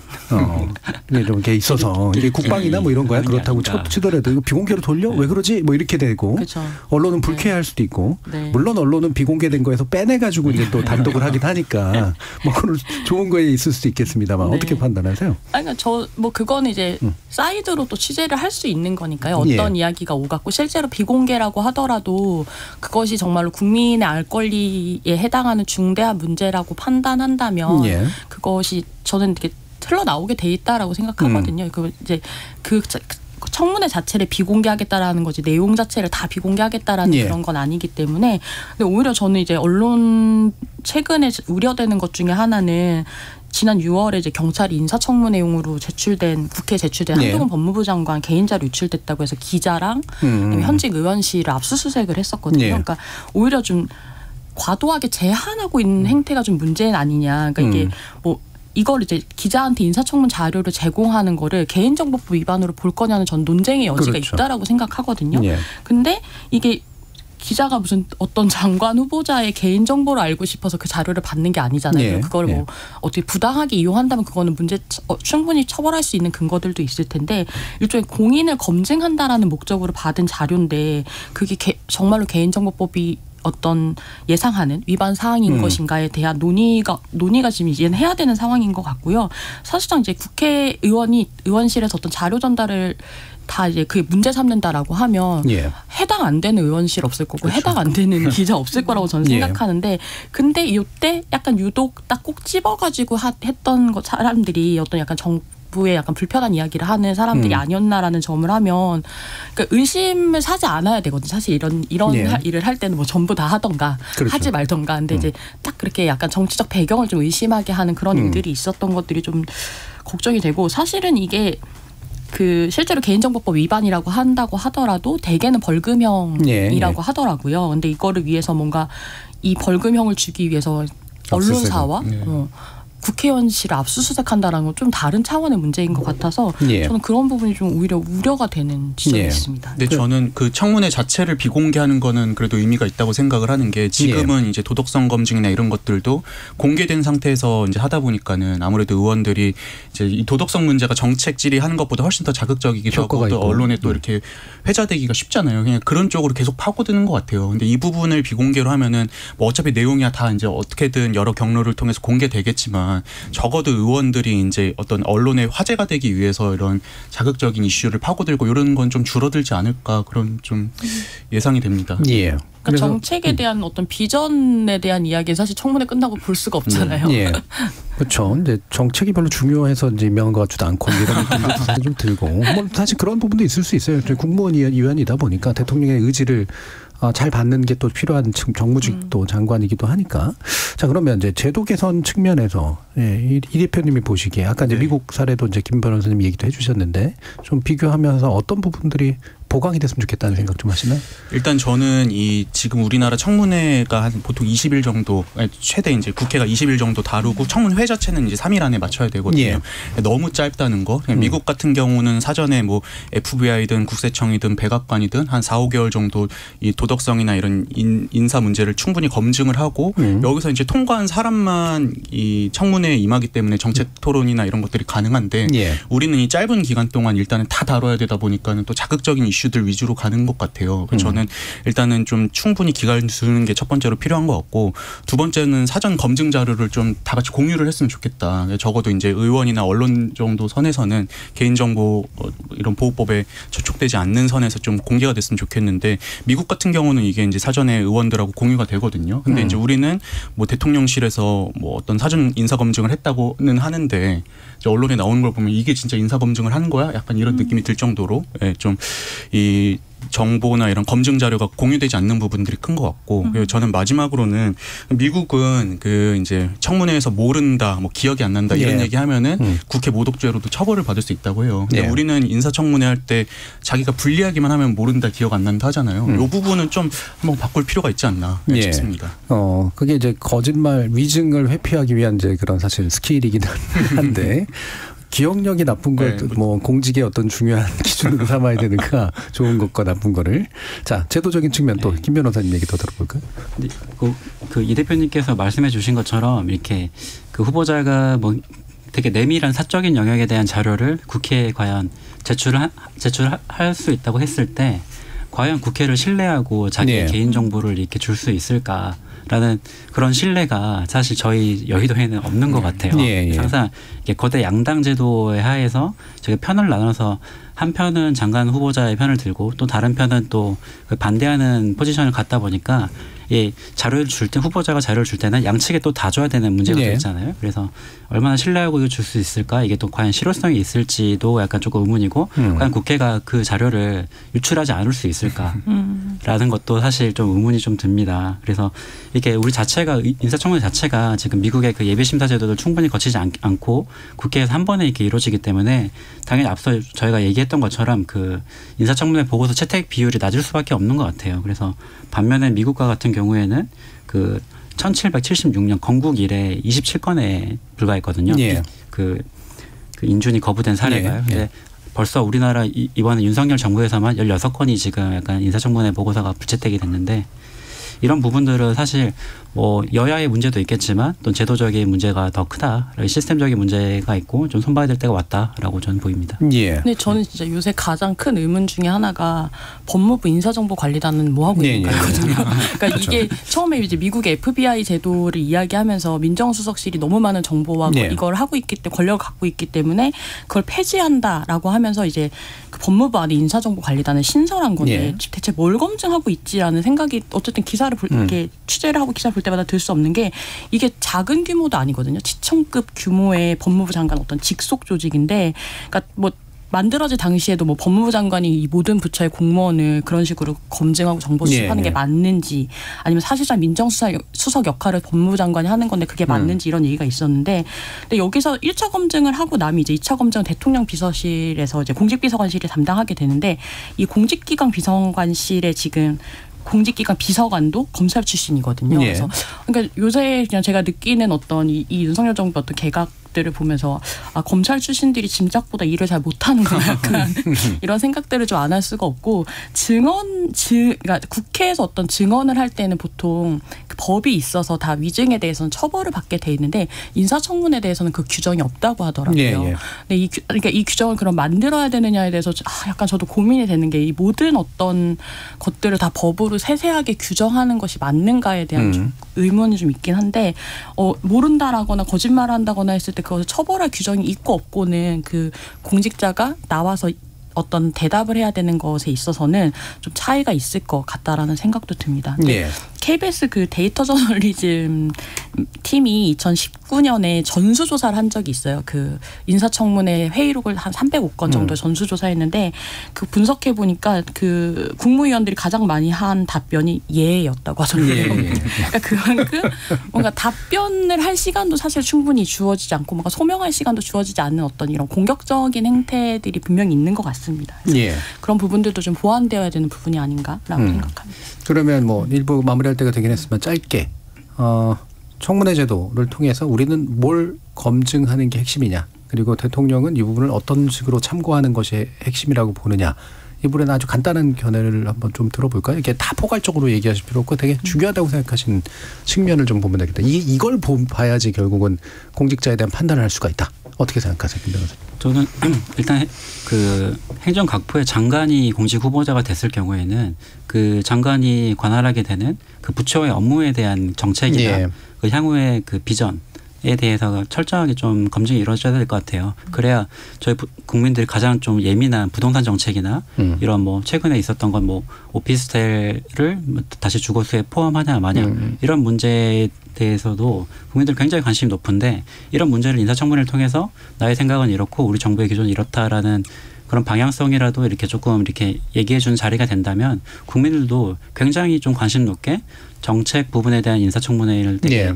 이게 좀 이렇게 있어서 이게 국방이나 뭐 이런 거야 그렇다고 치더라도 이거 비공개로 돌려 왜 그러지 뭐 이렇게 되고 그렇죠. 언론은 불쾌할 수도 있고 물론 언론은 비공개된 거에서 빼내가지고 이제 또 단독을 하긴 하니까 뭐 그런 좋은 거에 있을 수도 있겠습니다만 어떻게 판단하세요? 그러니까 저 뭐 그거는 이제 사이드로 또 취재를 할 수 있는 거니까요. 어떤 이야기가 오갔고 실제로 비공개라고 하더라도 그것이 정말로 국민의 알 권리에 해당하는 중대한 문제라고 판단한다면 그것이 저는 되게 흘러나오게 돼 있다라고 생각하거든요. 그 이제 그 청문회 자체를 비공개하겠다라는 거지 내용 자체를 다 비공개하겠다라는 그런 건 아니기 때문에 근데 오히려 저는 이제 언론 최근에 우려되는 것 중에 하나는 지난 6월에 이제 경찰이 인사청문회용으로 국회에 제출된 한동훈 법무부 장관 개인자료 유출됐다고 해서 기자랑 현직 의원실을 압수수색을 했었거든요. 그러니까 오히려 좀 과도하게 제한하고 있는 행태가 좀 문제는 아니냐. 그러니까 이게 뭐 이걸 이제 기자한테 인사청문 자료를 제공하는 거를 개인정보법 위반으로 볼 거냐는 전 논쟁의 여지가 있다라고 생각하거든요. 근데 이게 기자가 무슨 어떤 장관 후보자의 개인정보를 알고 싶어서 그 자료를 받는 게 아니잖아요. 그걸 뭐 어떻게 부당하게 이용한다면 그거는 충분히 처벌할 수 있는 근거들도 있을 텐데 일종의 공인을 검증한다라는 목적으로 받은 자료인데 그게 정말로 개인정보법이 어떤 예상하는 위반 사항인 것인가에 대한 논의가 지금 이제는 해야 되는 상황인 것 같고요. 사실상 이제 국회의원이 의원실에서 어떤 자료 전달을 다 이제 그게 문제 삼는다라고 하면 해당 안 되는 의원실 없을 거고 해당 안 되는 기자 없을 거라고 저는 생각하는데 근데 이때 약간 유독 딱 꼭 집어가지고 했던 사람들이 어떤 약간 정부의 약간 불편한 이야기를 하는 사람들이 아니었나라는 점을 하면 그러니까 의심을 사지 않아야 되거든요. 사실 이런 일을 할 때는 뭐 전부 다 하던가 하지 말던가 근데 이제 딱 그렇게 약간 정치적 배경을 좀 의심하게 하는 그런 일들이 있었던 것들이 좀 걱정이 되고 사실은 이게 그 실제로 개인정보법 위반이라고 한다고 하더라도 대개는 벌금형이라고 하더라고요. 근데 이거를 위해서 뭔가 이 벌금형을 주기 위해서 언론사와 국회의원실을 압수수색한다라는 건 좀 다른 차원의 문제인 것 같아서 저는 그런 부분이 좀 오히려 우려가 되는 지점이 있습니다. 근데 저는 그 청문회 자체를 비공개하는 거는 그래도 의미가 있다고 생각을 하는 게 지금은 이제 도덕성 검증이나 이런 것들도 공개된 상태에서 이제 하다 보니까는 아무래도 의원들이 이제 이 도덕성 문제가 정책 질의하는 것보다 훨씬 더 자극적이기도 하고 또 언론에 또 이렇게 회자되기가 쉽잖아요. 그냥 그런 쪽으로 계속 파고드는 것 같아요. 근데 이 부분을 비공개로 하면은 뭐 어차피 내용이야 다 이제 어떻게든 여러 경로를 통해서 공개되겠지만 적어도 의원들이 이제 어떤 언론의 화제가 되기 위해서 이런 자극적인 이슈를 파고들고 이런 건 좀 줄어들지 않을까 그런 좀 예상이 됩니다. 그러니까 정책에 대한 어떤 비전에 대한 이야기는 사실 청문회 끝나고 볼 수가 없잖아요. 그렇죠. 이제 정책이 별로 중요해서 이제 유명한 것 같지도 않고 이런 느낌도 사실 좀 들고 뭐 사실 그런 부분도 있을 수 있어요. 국무원 위원이다 보니까 대통령의 의지를 잘 받는 게 또 필요한 정무직도 장관이기도 하니까. 자, 그러면 이제 제도 개선 측면에서 이 대표님이 보시기에 아까 이제 미국 사례도 이제 김 변호사님 얘기도 해주셨는데 좀 비교하면서 어떤 부분들이 보강이 됐으면 좋겠다는 생각 좀 하시나요? 일단 저는 이 지금 우리나라 청문회가 한 보통 20일 정도 최대 이제 국회가 20일 정도 다루고 청문회 자체는 이제 3일 안에 맞춰야 되거든요. 너무 짧다는 거. 미국 같은 경우는 사전에 뭐 FBI든 국세청이든 백악관이든 한 4, 5개월 정도 이 도덕성이나 이런 인사 문제를 충분히 검증을 하고 여기서 이제 통과한 사람만 이 청문회에 임하기 때문에 정책 토론이나 이런 것들이 가능한데 우리는 이 짧은 기간 동안 일단은 다 다뤄야 되다 보니까는 또 자극적인 이슈 이슈들 위주로 가는 것 같아요. 저는 일단은 좀 충분히 기간을 두는 게 첫 번째로 필요한 것 같고, 두 번째는 사전 검증 자료를 좀 다 같이 공유를 했으면 좋겠다. 적어도 이제 의원이나 언론 정도 선에서는 개인정보 이런 보호법에 저촉되지 않는 선에서 좀 공개가 됐으면 좋겠는데, 미국 같은 경우는 이게 이제 사전에 의원들하고 공유가 되거든요. 근데 이제 우리는 뭐 대통령실에서 뭐 어떤 사전 인사 검증을 했다고는 하는데, 이제 언론에 나오는 걸 보면 이게 진짜 인사 검증을 하는 거야? 약간 이런 느낌이 들 정도로 좀 이 정보나 이런 검증 자료가 공유되지 않는 부분들이 큰 것 같고, 그리고 저는 마지막으로는 미국은 그 이제 청문회에서 모른다, 뭐 기억이 안 난다 이런 얘기하면은 국회 모독죄로도 처벌을 받을 수 있다고 해요. 근데 우리는 인사청문회 할 때 자기가 불리하기만 하면 모른다, 기억 안 난다 하잖아요. 이 부분은 좀 한번 바꿀 필요가 있지 않나 싶습니다. 그게 이제 거짓말 위증을 회피하기 위한 이제 그런 사실 스킬이긴 한데. 기억력이 나쁜 걸 뭐 공직의 어떤 중요한 기준으로 삼아야 되는가, 좋은 것과 나쁜 거를. 자, 제도적인 측면 또 김 변호사님 얘기 더 들어볼까요? 그 이 대표님께서 말씀해 주신 것처럼 이렇게 그 후보자가 뭐 되게 내밀한 사적인 영역에 대한 자료를 국회에 과연 제출할 수 있다고 했을 때, 과연 국회를 신뢰하고 자기의 개인 정보를 이렇게 줄 수 있을까? 라는 그런 신뢰가 사실 저희 여의도에는 없는 것 같아요. 항상 이게 거대 양당 제도의 하에서 저게 편을 나눠서 한 편은 장관 후보자의 편을 들고 또 다른 편은 또 반대하는 포지션을 갖다 보니까 이 자료를 줄 때, 후보자가 자료를 줄 때는 양측에 또 다 줘야 되는 문제가 있잖아요. 그래서 얼마나 신뢰하고 이거 줄 수 있을까, 이게 또 과연 실효성이 있을지도 약간 조금 의문이고, 과연 국회가 그 자료를 유출하지 않을 수 있을까라는 것도 사실 좀 의문이 좀 듭니다. 그래서 이게 우리 자체가, 인사청문회 자체가 지금 미국의 그 예비심사 제도를 충분히 거치지 않고 국회에서 한 번에 이렇게 이루어지기 때문에 당연히 앞서 저희가 얘기했던 것처럼 그 인사청문회 보고서 채택 비율이 낮을 수밖에 없는 것 같아요. 그래서 반면에 미국과 같은 경우에는 그 1776년 건국 이래 27건에 불과했거든요. 그 인준이 거부된 사례가요. 근데 벌써 우리나라 이번에 윤석열 정부에서만 16건이 지금 약간 인사청문회 보고서가 불채택이 됐는데, 이런 부분들은 사실 뭐 여야의 문제도 있겠지만 또 제도적인 문제가 더 크다, 시스템적인 문제가 있고 좀 손봐야 될 때가 왔다라고 저는 보입니다. 근데 저는 진짜 요새 가장 큰 의문 중에 하나가 법무부 인사정보관리단은 뭐 하고 있는가거든요. 그러니까 이게 처음에 이제 미국의 FBI 제도를 이야기하면서 민정수석실이 너무 많은 정보와 이걸 하고 있기 때문에, 권력을 갖고 있기 때문에 그걸 폐지한다라고 하면서 이제 그 법무부 안에 인사정보관리단은 신설한 건데 대체 뭘 검증하고 있지라는 생각이 어쨌든 기사를 이렇게 취재를 하고 기사 볼 때마다 들 수 없는 게, 이게 작은 규모도 아니거든요. 지청급 규모의 법무부 장관 어떤 직속 조직인데, 그러니까 뭐 만들어질 당시에도 뭐 법무부 장관이 이 모든 부처의 공무원을 그런 식으로 검증하고 정보 수집하는 게 맞는지, 아니면 사실상 민정수석 역할을 법무부 장관이 하는 건데 그게 맞는지, 이런 얘기가 있었는데, 근데 여기서 1차 검증을 하고 나면 이제 2차 검증은 대통령 비서실에서 이제 공직비서관실이 담당하게 되는데, 이 공직기강 비서관실에 지금 공직기관 비서관도 검찰 출신이거든요. 그래서 그러니까 요새 그냥 제가 느끼는 어떤 이 윤석열 정부 어떤 개각들을 보면서, 아, 검찰 출신들이 짐작보다 일을 잘 못하는구나, 약간 이런 생각들을 좀 안 할 수가 없고, 그러니까 국회에서 어떤 증언을 할 때는 보통 그 법이 있어서 다 위증에 대해서는 처벌을 받게 돼 있는데, 인사청문회에 대해서는 그 규정이 없다고 하더라고요. 근데 그러니까 이 규정을 그럼 만들어야 되느냐에 대해서 약간 저도 고민이 되는 게, 이 모든 어떤 것들을 다 법으로 세세하게 규정하는 것이 맞는가에 대한 좀 의문이 좀 있긴 한데, 모른다라거나 거짓말한다거나 했을 때 그것을 처벌할 규정이 있고 없고는 그 공직자가 나와서 어떤 대답을 해야 되는 것에 있어서는 좀 차이가 있을 것 같다라는 생각도 듭니다. KBS 그 데이터 저널리즘 팀이 2019년에 전수조사를 한 적이 있어요. 그 인사청문회 회의록을 한 305건 정도 전수조사했는데, 그 분석해 보니까 그 국무위원들이 가장 많이 한 답변이 예였다고 하더라고요. 그러니까 그만큼 뭔가 답변을 할 시간도 사실 충분히 주어지지 않고, 뭔가 소명할 시간도 주어지지 않는 어떤 이런 공격적인 행태들이 분명히 있는 것 같습니다. 그런 부분들도 좀 보완되어야 되는 부분이 아닌가라고 생각합니다. 그러면 뭐 일부 마무리할 때가 되긴 했지만 짧게, 청문회 제도를 통해서 우리는 뭘 검증하는 게 핵심이냐, 그리고 대통령은 이 부분을 어떤 식으로 참고하는 것이 핵심이라고 보느냐, 이 부분에 아주 간단한 견해를 한번 좀 들어볼까요? 이렇게 다 포괄적으로 얘기하실 필요 없고 되게 중요하다고 생각하시는 측면을 좀 보면 되겠다. 이걸 봐야지 결국은 공직자에 대한 판단을 할 수가 있다. 어떻게 생각하세요, 김 변호사님? 저는 일단 그 행정각부의 장관이 공직 후보자가 됐을 경우에는 그 장관이 관할하게 되는 그 부처의 업무에 대한 정책이나 예. 그 향후의 그 비전에 대해서 철저하게 좀 검증이 이루어져야 될 것 같아요. 그래야 저희 국민들이 가장 좀 예민한 부동산 정책이나 이런 뭐 최근에 있었던 건 뭐 오피스텔을 다시 주거수에 포함하냐 마냐 이런 문제에 대해서도 국민들 굉장히 관심이 높은데 이런 문제를 인사청문회를 통해서 나의 생각은 이렇고 우리 정부의 기준은 이렇다라는 그런 방향성이라도 이렇게 조금 이렇게 얘기해 주는 자리가 된다면 국민들도 굉장히 좀 관심 높게 정책 부분에 대한 인사청문회를 되게 예.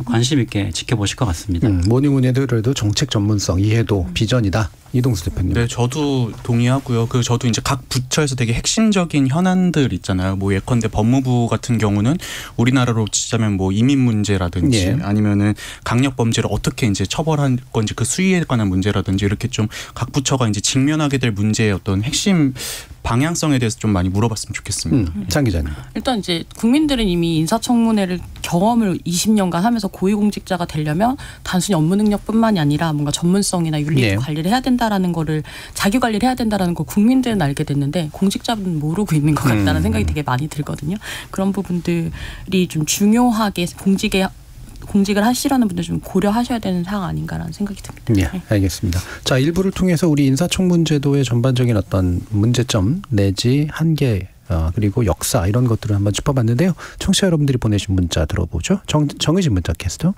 관심 있게 지켜보실 것 같습니다. 뭐니 해도 정책 전문성, 이해도, 비전이다. 이동수 대표님. 네, 저도 동의하고요. 저도 이제 각 부처에서 되게 핵심적인 현안들 있잖아요. 뭐 예컨대 법무부 같은 경우는 우리나라로 치자면 뭐 이민 문제라든지 예. 아니면은 강력 범죄를 어떻게 이제 처벌할 건지 그 수위에 관한 문제라든지 이렇게 좀 각 부처가 이제 직면하게 될 문제의 어떤 핵심 방향성에 대해서 좀 많이 물어봤으면 좋겠습니다. 장 기자님. 일단 이제 국민들은 이미 인사청문회를 경험을 20년간 하면서 고위공직자가 되려면 단순히 업무 능력뿐만이 아니라 뭔가 전문성이나 윤리 예. 관리를 해야 된다라는 거를 자기 관리를 해야 된다라는 걸 국민들은 알게 됐는데 공직자분은 모르고 있는 것 같다는 생각이 되게 많이 들거든요. 그런 부분들이 좀 중요하게 공직을 하시려는 분들 좀 고려하셔야 되는 사항 아닌가라는 생각이 듭니다. 예, 알겠습니다. 자, 일부를 통해서 우리 인사청문제도의 전반적인 어떤 문제점 내지 한계 그리고 역사 이런 것들을 한번 짚어봤는데요. 청취자 여러분들이 보내신 문자 들어보죠. 정의진 문자 캐스터.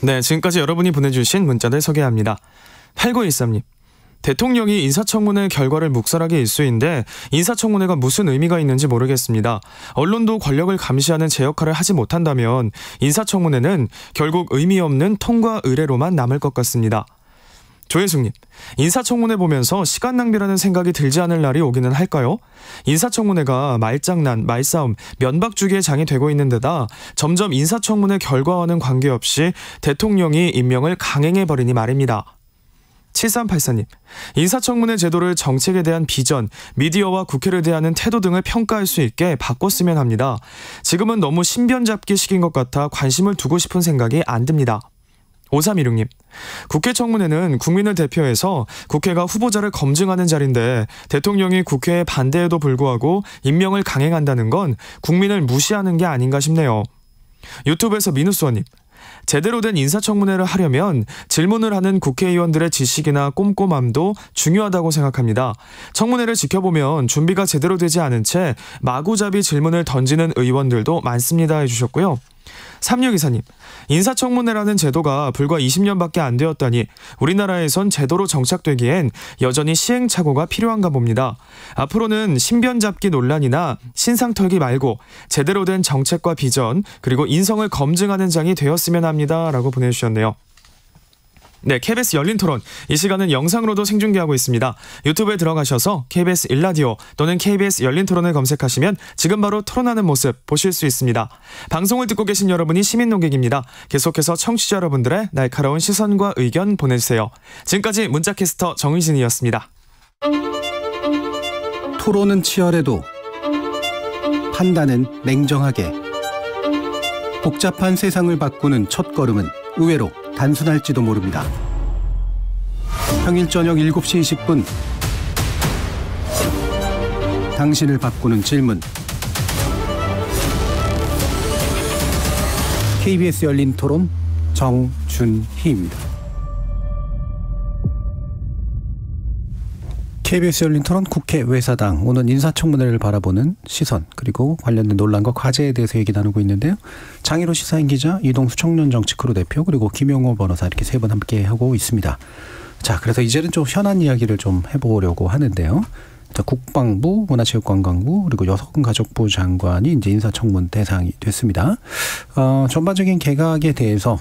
네, 지금까지 여러분이 보내주신 문자들 소개합니다. 8913님. 대통령이 인사청문회 결과를 묵살하기 일쑤인데 인사청문회가 무슨 의미가 있는지 모르겠습니다. 언론도 권력을 감시하는 제 역할을 하지 못한다면 인사청문회는 결국 의미 없는 통과 의례로만 남을 것 같습니다. 조혜숙님, 인사청문회 보면서 시간 낭비라는 생각이 들지 않을 날이 오기는 할까요? 인사청문회가 말장난, 말싸움, 면박주기의 장이 되고 있는 데다 점점 인사청문회 결과와는 관계없이 대통령이 임명을 강행해버리니 말입니다. 7384님, 인사청문회 제도를 정책에 대한 비전, 미디어와 국회를 대하는 태도 등을 평가할 수 있게 바꿨으면 합니다. 지금은 너무 신변잡기 식인 것 같아 관심을 두고 싶은 생각이 안 듭니다. 5316님, 국회 청문회는 국민을 대표해서 국회가 후보자를 검증하는 자리인데 대통령이 국회의 반대에도 불구하고 임명을 강행한다는 건 국민을 무시하는 게 아닌가 싶네요. 유튜브에서 민우수원님, 제대로 된 인사청문회를 하려면 질문을 하는 국회의원들의 지식이나 꼼꼼함도 중요하다고 생각합니다. 청문회를 지켜보면 준비가 제대로 되지 않은 채 마구잡이 질문을 던지는 의원들도 많습니다 해주셨고요. 3624님, 인사청문회라는 제도가 불과 20년밖에 안 되었다니 우리나라에선 제도로 정착되기엔 여전히 시행착오가 필요한가 봅니다. 앞으로는 신변잡기 논란이나 신상 털기 말고 제대로 된 정책과 비전 그리고 인성을 검증하는 장이 되었으면 합니다 라고 보내주셨네요. 네, KBS 열린 토론. 이 시간은 영상으로도 생중계하고 있습니다. 유튜브에 들어가셔서 KBS 1라디오 또는 KBS 열린 토론을 검색하시면 지금 바로 토론하는 모습 보실 수 있습니다. 방송을 듣고 계신 여러분이 시민 농객입니다. 계속해서 청취자 여러분들의 날카로운 시선과 의견 보내주세요. 지금까지 문자캐스터 정의진이었습니다. 토론은 치열해도 판단은 냉정하게. 복잡한 세상을 바꾸는 첫걸음은 의외로 단순할지도 모릅니다. 평일 저녁 7시 20분 당신을 바꾸는 질문. KBS 열린 토론 정준희입니다. KBS 열린 토론 국회 외사당. 오늘 인사청문회를 바라보는 시선 그리고 관련된 논란과 과제에 대해서 얘기 나누고 있는데요. 장희로 시사인 기자, 이동수 청년정치크루 대표 그리고 김용호 변호사 이렇게 세 분 함께 하고 있습니다. 자, 그래서 이제는 좀 현안 이야기를 좀 해보려고 하는데요. 국방부, 문화체육관광부 그리고 여성가족부 장관이 이제 인사청문 대상이 됐습니다. 전반적인 개각에 대해서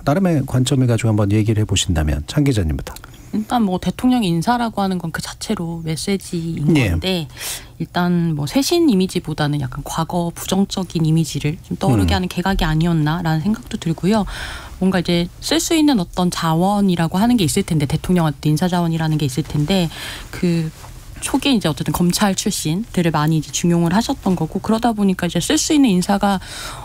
나름의 관점을 가지고 한번 얘기를 해보신다면 장 기자님부터. 일단 뭐 대통령 인사라고 하는 건 그 자체로 메시지인 건데 일단 뭐 쇄신 이미지보다는 약간 과거 부정적인 이미지를 좀 떠오르게 하는 개각이 아니었나라는 생각도 들고요. 뭔가 이제 쓸 수 있는 어떤 자원이라고 하는 게 있을 텐데 대통령한테 인사 자원이라는 게 있을 텐데 그 초기에 이제 어쨌든 검찰 출신들을 많이 이제 중용을 하셨던 거고 그러다 보니까 이제 쓸 수 있는 인사가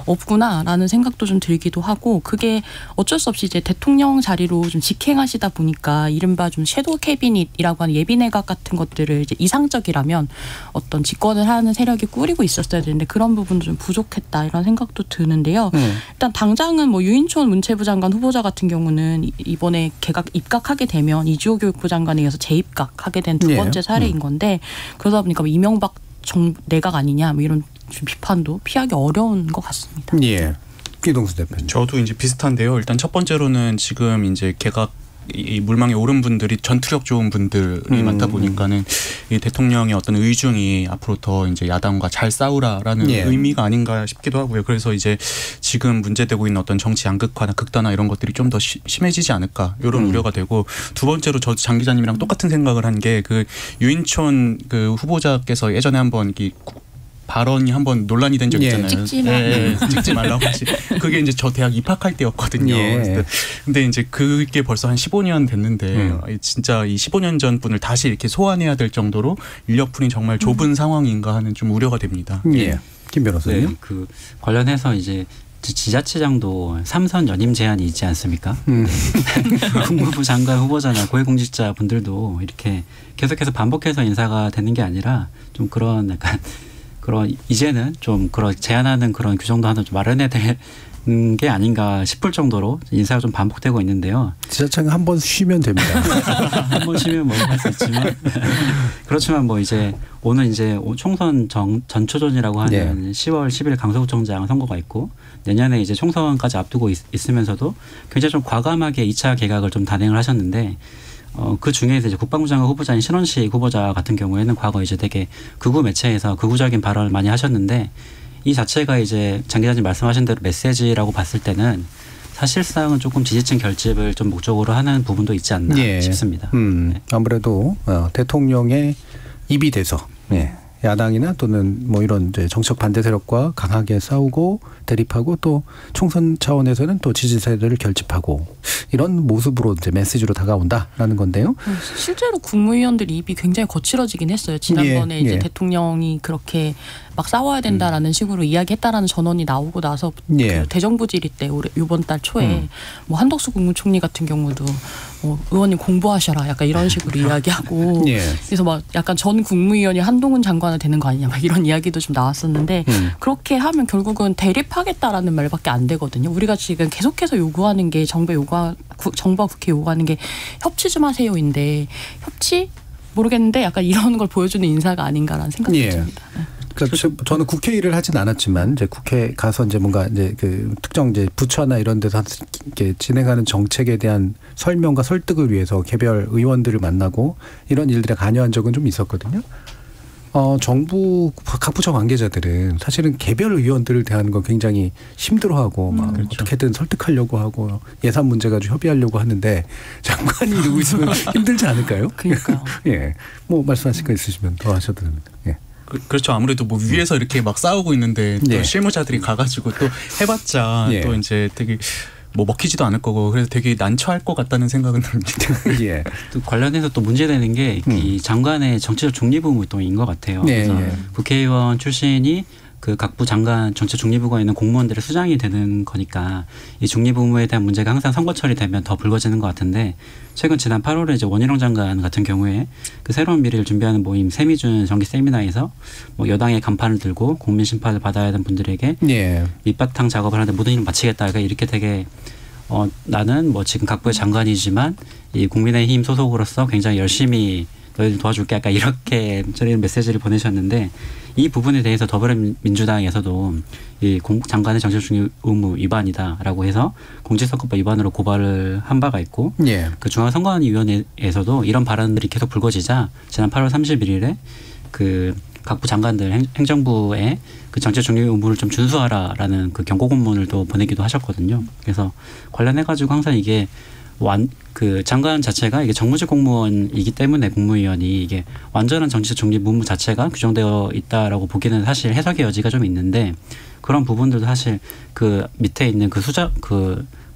없구나라는 생각도 좀 들기도 하고 그게 어쩔 수 없이 이제 대통령 자리로 좀 직행하시다 보니까 이른바 좀 섀도우 캐비닛이라고 하는 예비내각 같은 것들을 이제 이상적이라면 어떤 집권을 하는 세력이 꾸리고 있었어야 되는데 그런 부분도 좀 부족했다 이런 생각도 드는데요. 일단 당장은 뭐 유인촌 문체부 장관 후보자 같은 경우는 이번에 입각하게 되면 이주호 교육부 장관에 의해서 재입각하게 된 두 번째 사례인 건데 그러다 보니까 뭐 이명박 내각 아니냐 뭐 이런 좀 비판도 피하기 어려운 것 같습니다. 예. 기동수 대표님. 저도 이제 비슷한데요. 일단 첫 번째로는 지금 이제 개각 이 물망에 오른 분들이 전투력 좋은 분들이 많다 보니까는 이 대통령의 어떤 의중이 앞으로 더 이제 야당과 잘 싸우라라는 의미가 아닌가 싶기도 하고요. 그래서 이제 지금 문제되고 있는 어떤 정치 양극화나 극단화 이런 것들이 좀 더 심해지지 않을까 이런 우려가 되고 두 번째로 저 장 기자님이랑 똑같은 생각을 한 게 그 유인촌 그 후보자께서 예전에 한번 발언이 한번 논란이 된 적 있잖아요. 찍지 말라고 하지. 그게 이제 저 대학 입학할 때였거든요. 근데 이제 그게 벌써 한 15년 됐는데 진짜 이 15년 전 분을 다시 이렇게 소환해야 될 정도로 인력풀이 정말 좁은 상황인가 하는 좀 우려가 됩니다. 예. 김 변호사님. 네, 그 관련해서 이제 지자체장도 3선 연임 제한이 있지 않습니까? 국무부 장관 후보자나 고위공직자 분들도 이렇게 계속해서 반복해서 인사가 되는 게 아니라 좀 그런 약간 그런 이제는 좀 그런 제한하는 그런 규정도 하나 좀 마련해야 되는 게 아닌가 싶을 정도로 인사가 좀 반복되고 있는데요. 지자체는 한 번 쉬면 됩니다. 한 번 쉬면 뭐 할 수 있지만 그렇지만 뭐 이제 오늘 이제 총선 전초전이라고 하는 10월 10일 강서구청장 선거가 있고 내년에 이제 총선까지 앞두고 있으면서도 굉장히 좀 과감하게 2차 개각을 좀 단행을 하셨는데. 그 중에서 이제 국방부 장관 후보자인 신원식 후보자 같은 경우에는 과거 이제 되게 극우 매체에서 극우적인 발언을 많이 하셨는데 이 자체가 이제 장 기자님 말씀하신 대로 메시지라고 봤을 때는 사실상은 조금 지지층 결집을 좀 목적으로 하는 부분도 있지 않나 싶습니다. 아무래도 대통령의 입이 돼서 야당이나 또는 뭐 이런 이제 정책 반대 세력과 강하게 싸우고 대립하고 또 총선 차원에서는 또 지지 세대를 결집하고 이런 모습으로 이제 메시지로 다가온다라는 건데요. 실제로 국무위원들 입이 굉장히 거칠어지긴 했어요. 지난번에 이제 대통령이 그렇게 막 싸워야 된다라는 식으로 이야기했다라는 전언이 나오고 나서 그 대정부 질의 때 이번 달 초에 뭐 한덕수 국무총리 같은 경우도 의원님 공부하셔라 약간 이런 식으로 이야기하고 그래서 막 약간 전 국무위원이 한동훈 장관을 되는 거 아니냐 막 이런 이야기도 좀 나왔었는데 그렇게 하면 결국은 대립하겠다라는 말밖에 안 되거든요. 우리가 지금 계속해서 요구하는 게 정부와 국회 요구하는 게 협치 좀 하세요인데 협치 모르겠는데 약간 이런 걸 보여주는 인사가 아닌가라는 생각이 듭니다. 그러니까 저는 국회 일을 하진 않았지만 이제 국회 가서 이제 뭔가 이제 그 특정 이제 부처나 이런 데서 이렇게 진행하는 정책에 대한 설명과 설득을 위해서 개별 의원들을 만나고 이런 일들에 관여한 적은 좀 있었거든요. 정부 각 부처 관계자들은 사실은 개별 의원들을 대하는 건 굉장히 힘들어하고 막 어떻게든 설득하려고 하고 예산 문제 가지고 협의하려고 하는데 장관이 누구 있으면 힘들지 않을까요? 그러니까요. 예, 뭐 말씀하실 거 있으시면 더 하셔도 됩니다. 예. 그렇죠. 아무래도 뭐 위에서 이렇게 막 싸우고 있는데 또 실무자들이 가가지고 또 해봤자 또 이제 되게 뭐 먹히지도 않을 거고 그래서 되게 난처할 것 같다는 생각은 듭니다. 또 관련해서 또 문제되는 게 이 장관의 정치적 중립 의무인 것 같아요. 그래서 국회의원 출신이 그 각부 장관 정치 중립부가 있는 공무원들의 수장이 되는 거니까 이 중립 의무에 대한 문제가 항상 선거철이 되면 더 불거지는 것 같은데 최근 지난 8월에 이제 원희룡 장관 같은 경우에 그 새로운 미래를 준비하는 모임 세미준 정기 세미나에서 뭐 여당의 간판을 들고 국민 심판을 받아야 하는 분들에게 밑바탕 작업을 하는데 모든 일을 마치겠다. 그러니까 이렇게 되게 나는 뭐 지금 각부의 장관이지만 이 국민의힘 소속으로서 굉장히 열심히 너희들 도와줄게 약간 이렇게 저희는 메시지를 보내셨는데 이 부분에 대해서 더불어민주당에서도 이 장관의 정치적 중립 의무 위반이다라고 해서 공직선거법 위반으로 고발을 한 바가 있고 그 중앙선관위원회에서도 이런 발언들이 계속 불거지자 지난 8월 31일에 그 각부 장관들 행정부에 그 정치적 중립 의무를 좀 준수하라라는 그 경고 공문을도 보내기도 하셨거든요. 그래서 관련해 가지고 항상 이게 그 장관 자체가 이게 정무직 공무원이기 때문에 국무위원이 이게 완전한 정치적 중립 의무 자체가 규정되어 있다라고 보기에는 사실 해석의 여지가 좀 있는데 그런 부분들도 사실 그 밑에 있는 그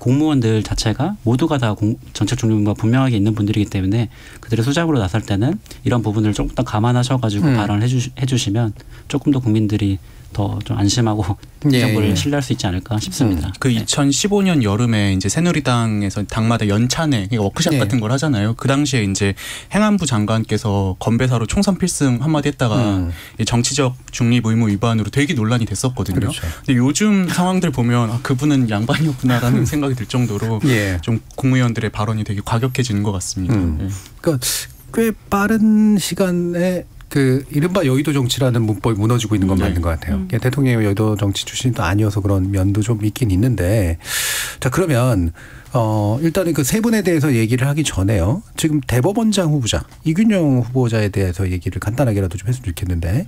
공무원들 자체가 모두가 다 정책 중립과 분명하게 있는 분들이기 때문에 그들의 수장으로 나설 때는 이런 부분을 조금 더 감안하셔가지고 발언을 해주시면 조금 더 국민들이 더 좀 안심하고 이 정부를 신뢰할 수 있지 않을까 싶습니다. 그 2015년 여름에 이제 새누리당에서 당마다 연찬회, 그러니까 워크숍 같은 걸 하잖아요. 그 당시에 이제 행안부 장관께서 건배사로 총선 필승 한마디 했다가 정치적 중립 의무 위반으로 되게 논란이 됐었거든요. 그렇죠. 근데 요즘 상황들 보면 그분은 양반이었구나라는 생각이 들 정도로 좀 국무위원들의 발언이 되게 과격해지는 것 같습니다. 그러니까 꽤 빠른 시간에 그 이른바 여의도 정치라는 문법이 무너지고 있는 건 맞는 것 같아요. 대통령이 여의도 정치 출신도 아니어서 그런 면도 좀 있긴 있는데, 자 그러면 일단은 그 세 분에 대해서 얘기를 하기 전에요. 지금 대법원장 후보자 이균용 후보자에 대해서 얘기를 간단하게라도 좀 했으면 좋겠는데,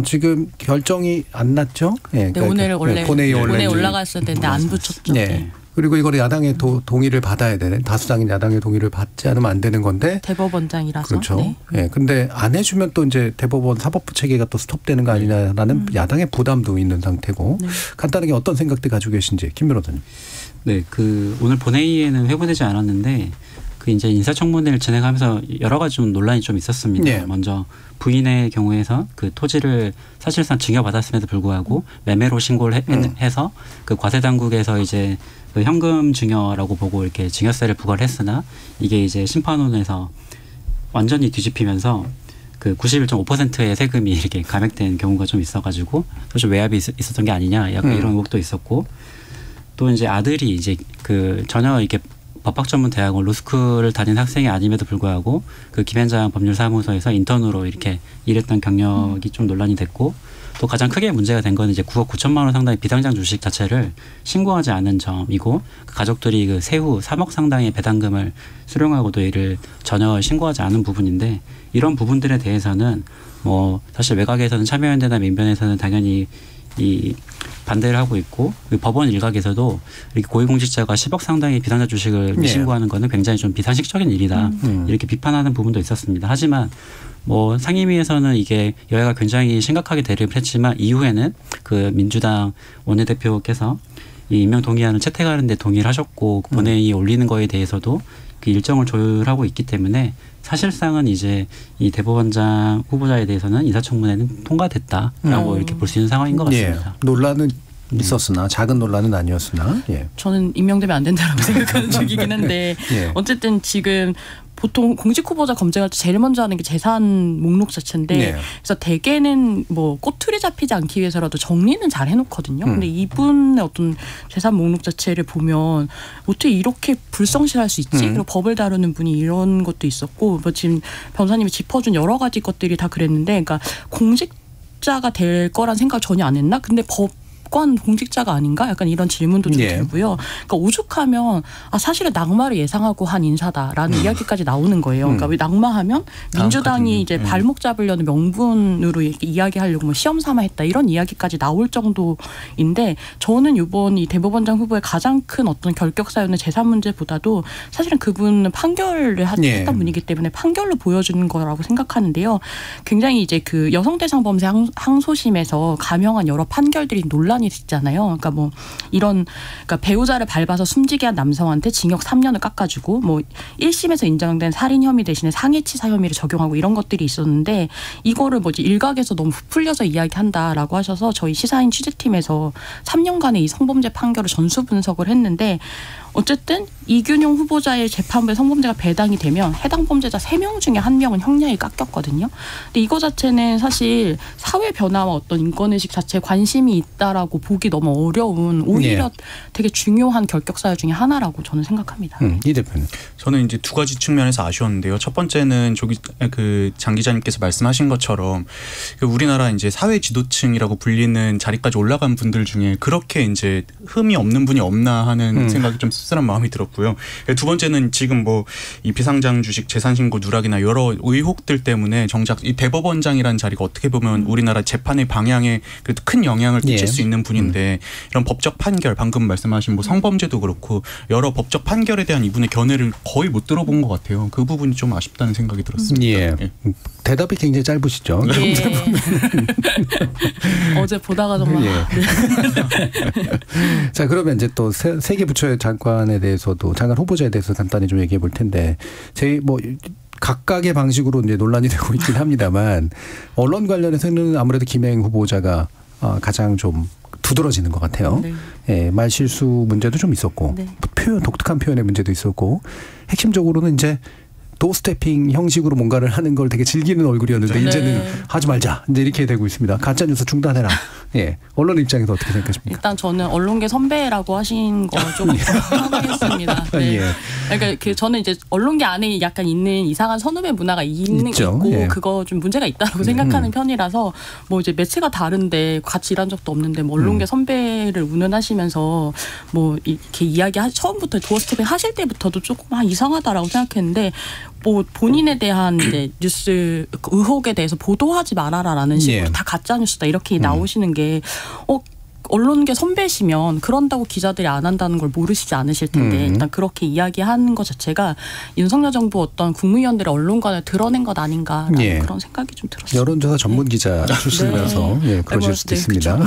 지금 결정이 안 났죠? 네, 오늘 원래 본회의에 올라갔을 텐데 안 붙였죠. 네. 그리고 이거를 야당의 동의를 받아야 되는, 다수당인 야당의 동의를 받지 않으면 안 되는 건데 대법원장이라서 그렇죠. 네. 네. 근데 안 해주면 또 이제 대법원 사법부 체계가 또 스톱되는 거 아니냐라는 야당의 부담도 있는 상태고 간단하게 어떤 생각들 가지고 계신지 김 변호사님. 네, 그 오늘 본회의에는 회부되지 않았는데 그 이제 인사청문회를 진행하면서 여러 가지 좀 논란이 좀 있었습니다. 먼저 부인의 경우에서 그 토지를 사실상 증여받았음에도 불구하고 매매로 신고를 해서 그 과세당국에서 이제 그 현금 증여라고 보고 이렇게 증여세를 부과를 했으나 이게 이제 심판원에서 완전히 뒤집히면서 그 91.5%의 세금이 이렇게 감액된 경우가 좀 있어가지고 사실 외압이 있었던 게 아니냐 약간 이런 의혹도 있었고, 또 이제 아들이 이제 그 전혀 이렇게 법학전문대학원 로스쿨을 다닌 학생이 아님에도 불구하고 그 김현장 법률사무소에서 인턴으로 이렇게 일했던 경력이 좀 논란이 됐고, 또 가장 크게 문제가 된 건 이제 9억 9천만 원 상당의 비상장 주식 자체를 신고하지 않은 점이고, 그 가족들이 그 세후 3억 상당의 배당금을 수령하고도 이를 전혀 신고하지 않은 부분인데, 이런 부분들에 대해서는 뭐 사실 외곽에서는 참여연대나 민변에서는 당연히 이 반대를 하고 있고, 법원 일각에서도 이렇게 고위공직자가 10억 상당의 비상장 주식을 신고하는 거는 굉장히 좀 비상식적인 일이다 이렇게 비판하는 부분도 있었습니다. 하지만 뭐 상임위에서는 이게 여야가 굉장히 심각하게 대립을 했지만 이후에는 그 민주당 원내대표께서 이 임명 동의안을 채택하는 데 동의를 하셨고 본회의에 올리는 거에 대해서도 그 일정을 조율하고 있기 때문에 사실상은 이제 이 대법원장 후보자에 대해서는 인사청문회는 통과됐다라고 이렇게 볼 수 있는 상황인 것 같습니다. 논란은 있었으나 작은 논란은 아니었으나 저는 임명되면 안 된다라고 생각하는 쪽이긴 한데 어쨌든 지금 보통 공직 후보자 검증할 때 제일 먼저 하는 게 재산 목록 자체인데 그래서 대개는 뭐 꼬투리 잡히지 않기 위해서라도 정리는 잘 해놓거든요. 근데 이분의 어떤 재산 목록 자체를 보면 어떻게 이렇게 불성실할 수 있지? 그리고 법을 다루는 분이 이런 것도 있었고, 뭐 지금 변호사님이 짚어준 여러 가지 것들이 다 그랬는데, 그러니까 공직자가 될 거란 생각 전혀 안 했나? 근데 법관 공직자가 아닌가? 약간 이런 질문도 좀 들고요. 그러니까 오죽하면 사실은 낙마를 예상하고 한 인사다라는 이야기까지 나오는 거예요. 그러니까 왜 낙마하면 민주당이 이제 발목 잡으려는 명분으로 이렇게 이야기하려고 뭐 시험 삼아 했다 이런 이야기까지 나올 정도인데, 저는 이번 이 대법원장 후보의 가장 큰 어떤 결격사유는 재산 문제보다도 사실은 그분은 판결을 했던 분이기 때문에 판결로 보여주는 거라고 생각하는데요. 굉장히 이제 그 여성대상범죄 항소심에서 감형한 여러 판결들이 논란이 있잖아요. 그러니까 뭐 이런, 그러니까 배우자를 밟아서 숨지게 한 남성한테 징역 3년을 깎아주고, 뭐 1심에서 인정된 살인 혐의 대신에 상해치사 혐의를 적용하고 이런 것들이 있었는데, 이거를 뭐지 일각에서 너무 부풀려서 이야기한다라고 하셔서 저희 시사인 취재팀에서 3년간의 이 성범죄 판결을 전수 분석을 했는데, 어쨌든 이균용 후보자의 재판부에 성범죄가 배당이 되면 해당 범죄자 3명 중에 1명은 형량이 깎였거든요. 근데 이거 자체는 사실 사회 변화와 어떤 인권의식 자체에 관심이 있다라고 보기 너무 어려운, 오히려 되게 중요한 결격사유 중에 하나라고 저는 생각합니다. 이 대표는? 저는 이제 두 가지 측면에서 아쉬웠는데요. 첫 번째는 장 기자님께서 말씀하신 것처럼 우리나라 이제 사회 지도층이라고 불리는 자리까지 올라간 분들 중에 그렇게 이제 흠이 없는 분이 없나 하는 생각이 좀 씁쓸한 마음이 들었고요. 두 번째는 지금 뭐 이 비상장 주식 재산 신고 누락이나 여러 의혹들 때문에 정작 이 대법원장이라는 자리가 어떻게 보면 우리나라 재판의 방향에 그래도 큰 영향을 끼칠 수 있는 분인데 이런 법적 판결 방금 말씀하신 뭐 성범죄도 그렇고 여러 법적 판결에 대한 이분의 견해를 거의 못 들어본 것 같아요. 그 부분이 좀 아쉽다는 생각이 들었습니다. 예. 대답이 굉장히 짧으시죠. 예. 어제 보다가 정말. 예. 자, 그러면 이제 또 세 개 부처의 장관에 대해서도 장관 후보자에 대해서 간단히 좀 얘기해 볼 텐데 저희 뭐 각각의 방식으로 이제 논란이 되고 있긴 합니다만 언론 관련해서는 아무래도 김행 후보자가 가장 좀 두드러지는 것 같아요. 네. 예, 말 실수 문제도 좀 있었고 네. 표현 독특한 표현의 문제도 있었고 핵심적으로는 이제 도스태핑 형식으로 뭔가를 하는 걸 되게 즐기는 얼굴이었는데 네. 이제는 하지 말자 이제 이렇게 되고 있습니다. 가짜뉴스 중단해라. 예, 언론 입장에서 어떻게 생각하십니까? 일단 저는 언론계 선배라고 하신 거 좀 하겠습니다. 네. 예. 그러니까 저는 이제 언론계 안에 약간 있는 이상한 선후배 문화가 있죠. 있고 예. 그거 좀 문제가 있다고 생각하는 편이라서 뭐 이제 매체가 다른데 같이 일한 적도 없는데 뭐 언론계 선배를 운운하시면서 뭐 이렇게 처음부터 도어스텝을 하실 때부터도 조금 이상하다라고 생각했는데 뭐 본인에 대한 이제 뉴스 의혹에 대해서 보도하지 말아라라는 식으로 예. 다 가짜 뉴스다 이렇게 나오시는 게 언론계 선배시면 그런다고 기자들이 안 한다는 걸 모르시지 않으실 텐데 일단 그렇게 이야기하는 것 자체가 윤석열 정부 어떤 국무위원들의 언론관을 드러낸 것 아닌가라는 예. 그런 생각이 좀 들었어요. 여론조사 전문 기자 출신이라서 예, 그러실 수도 있습니다.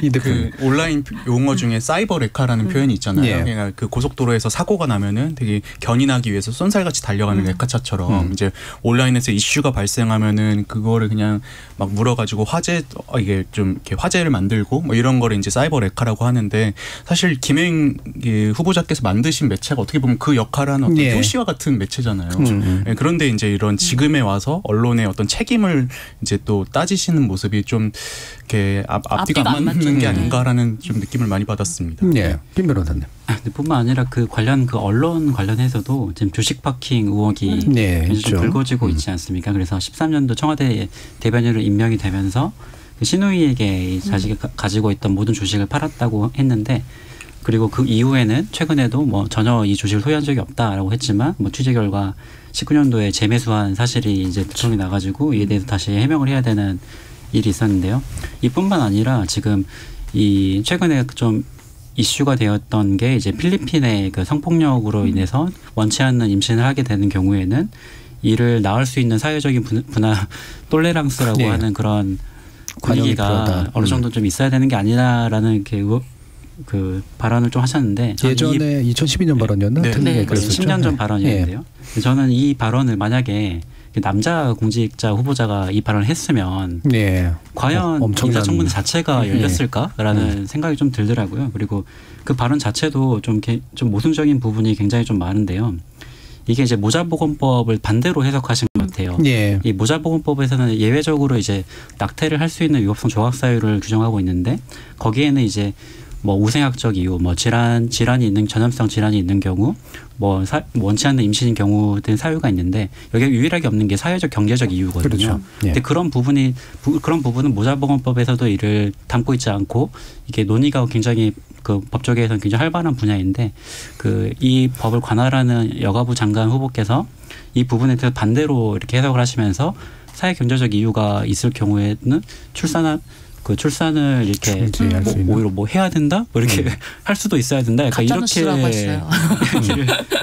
이 대표님. 그 온라인 용어 중에 사이버 레카라는 표현이 있잖아요. 예. 그러니까 그 고속도로에서 사고가 나면은 되게 견인하기 위해서 쏜살같이 달려가는 레카차처럼 이제 온라인에서 이슈가 발생하면은 그거를 그냥 막 물어가지고 이게 좀 이렇게 화제를 만들고 뭐 이런 거를 이제 사이버 레카라고 하는데 사실 김행 후보자께서 만드신 매체가 어떻게 보면 그 역할을 하는 어떤 표시와 같은 매체잖아요. 네, 그런데 이제 이런 지금에 와서 언론의 어떤 책임을 이제 또 따지시는 모습이 좀 이렇게 앞뒤가 안 맞는 게 아닌가라는 좀 느낌을 많이 받았습니다. 예, 김 변호사님. 뿐만 아니라 그 언론 관련해서도 지금 주식 파킹 의혹이 굉장히 좀 불거지고 있지 않습니까? 그래서 13년도 청와대 대변인으로 임명이 되면서 신우이에게 자식이 가지고 있던 모든 주식을 팔았다고 했는데 그리고 그 이후에는 최근에도 뭐 전혀 이 주식을 소유한 적이 없다라고 했지만 뭐 취재 결과 19년도에 재매수한 사실이 이제 들통이 나가지고 이에 대해서 다시 해명을 해야 되는 일이 있었는데요. 이뿐만 아니라 지금 이 최근에 좀 이슈가 되었던 게 이제 필리핀의 그 성폭력으로 인해서 원치 않는 임신을 하게 되는 경우에는 이를 낳을 수 있는 사회적인 분화 똘레랑스라고 하는 그런 분위기가 어느 정도 좀 있어야 되는 게 아니라라는 그 발언을 좀 하셨는데 예전에 2012년 발언이었나? 네. 네. 10년 전 발언이었는데요. 저는 이 발언을 만약에 남자 공직자 후보자가 이 발언을 했으면 과연 인사청문회 자체가 열렸을까라는 생각이 좀 들더라고요. 그리고 그 발언 자체도 좀 모순적인 부분이 굉장히 좀 많은데요. 이게 이제 모자보건법을 반대로 해석하신 것 같아요. 이 모자보건법에서는 예외적으로 이제 낙태를 할 수 있는 위법성 조각 사유를 규정하고 있는데 거기에는 이제 뭐 우생학적 이유, 뭐 질환이 있는 전염성 질환이 있는 경우, 뭐 원치 않는 임신인 경우 등 사유가 있는데 여기에 유일하게 없는 게 사회적 경제적 이유거든요. 그렇죠. 근데 그런 부분은 모자보건법에서도 이를 담고 있지 않고 이게 논의가 굉장히 그 법조계에서는 굉장히 활발한 분야인데 이 법을 관할하는 여가부 장관 후보께서 이 부분에 대해서 반대로 이렇게 해석을 하시면서 사회 경제적 이유가 있을 경우에는 출산을 이렇게 오히려 뭐 해야 된다? 뭐 이렇게 할 수도 있어야 된다? 약간 이렇게 얘기를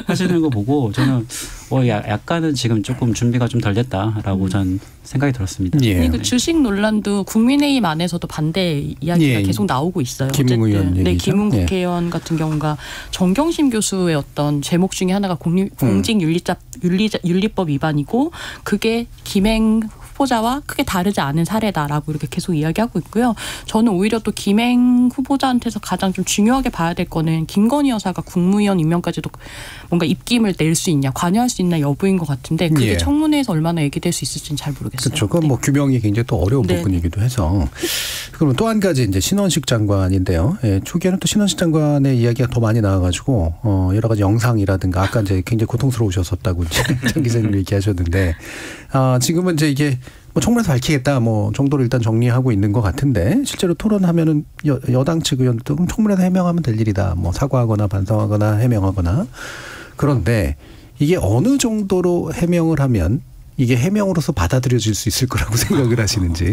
하시는 거 보고 저는 약간은 지금 조금 준비가 좀 덜 됐다라고 전 생각이 들었습니다. 그 주식 논란도 국민의힘 안에서도 반대 이야기가 계속 나오고 있어요. 김웅 의원 얘기죠. 김웅 국회의원 같은 경우가 정경심 교수의 어떤 제목 중에 하나가 공직윤리법 위반이고 그게 김행 후보자와 크게 다르지 않은 사례다라고 이렇게 계속 이야기하고 있고요. 저는 오히려 또 김행 후보자한테서 가장 좀 중요하게 봐야 될 거는 김건희 여사가 국무위원 임명까지도 뭔가 입김을 낼 수 있냐, 관여할 수 있냐 여부인 것 같은데 그게 청문회에서 얼마나 얘기될 수 있을지는 잘 모르겠어요. 그렇죠. 그건 뭐 규명이 굉장히 또 어려운 부분이기도 해서. 그러면 또 한 가지 이제 신원식 장관인데요. 초기에는 또 신원식 장관의 이야기가 더 많이 나와가지고 여러 가지 영상이라든가 아까 이제 굉장히 고통스러우셨었다고 장 기자님 얘기하셨는데 지금은 이제 이게 뭐 청문회에서 밝히겠다 뭐 정도로 일단 정리하고 있는 것 같은데 실제로 토론하면은 여당 측 의원들도 그럼 청문회에서 해명하면 될 일이다. 뭐 사과하거나 반성하거나 해명하거나. 그런데 이게 어느 정도로 해명을 하면 이게 해명으로서 받아들여질 수 있을 거라고 생각을 하시는지.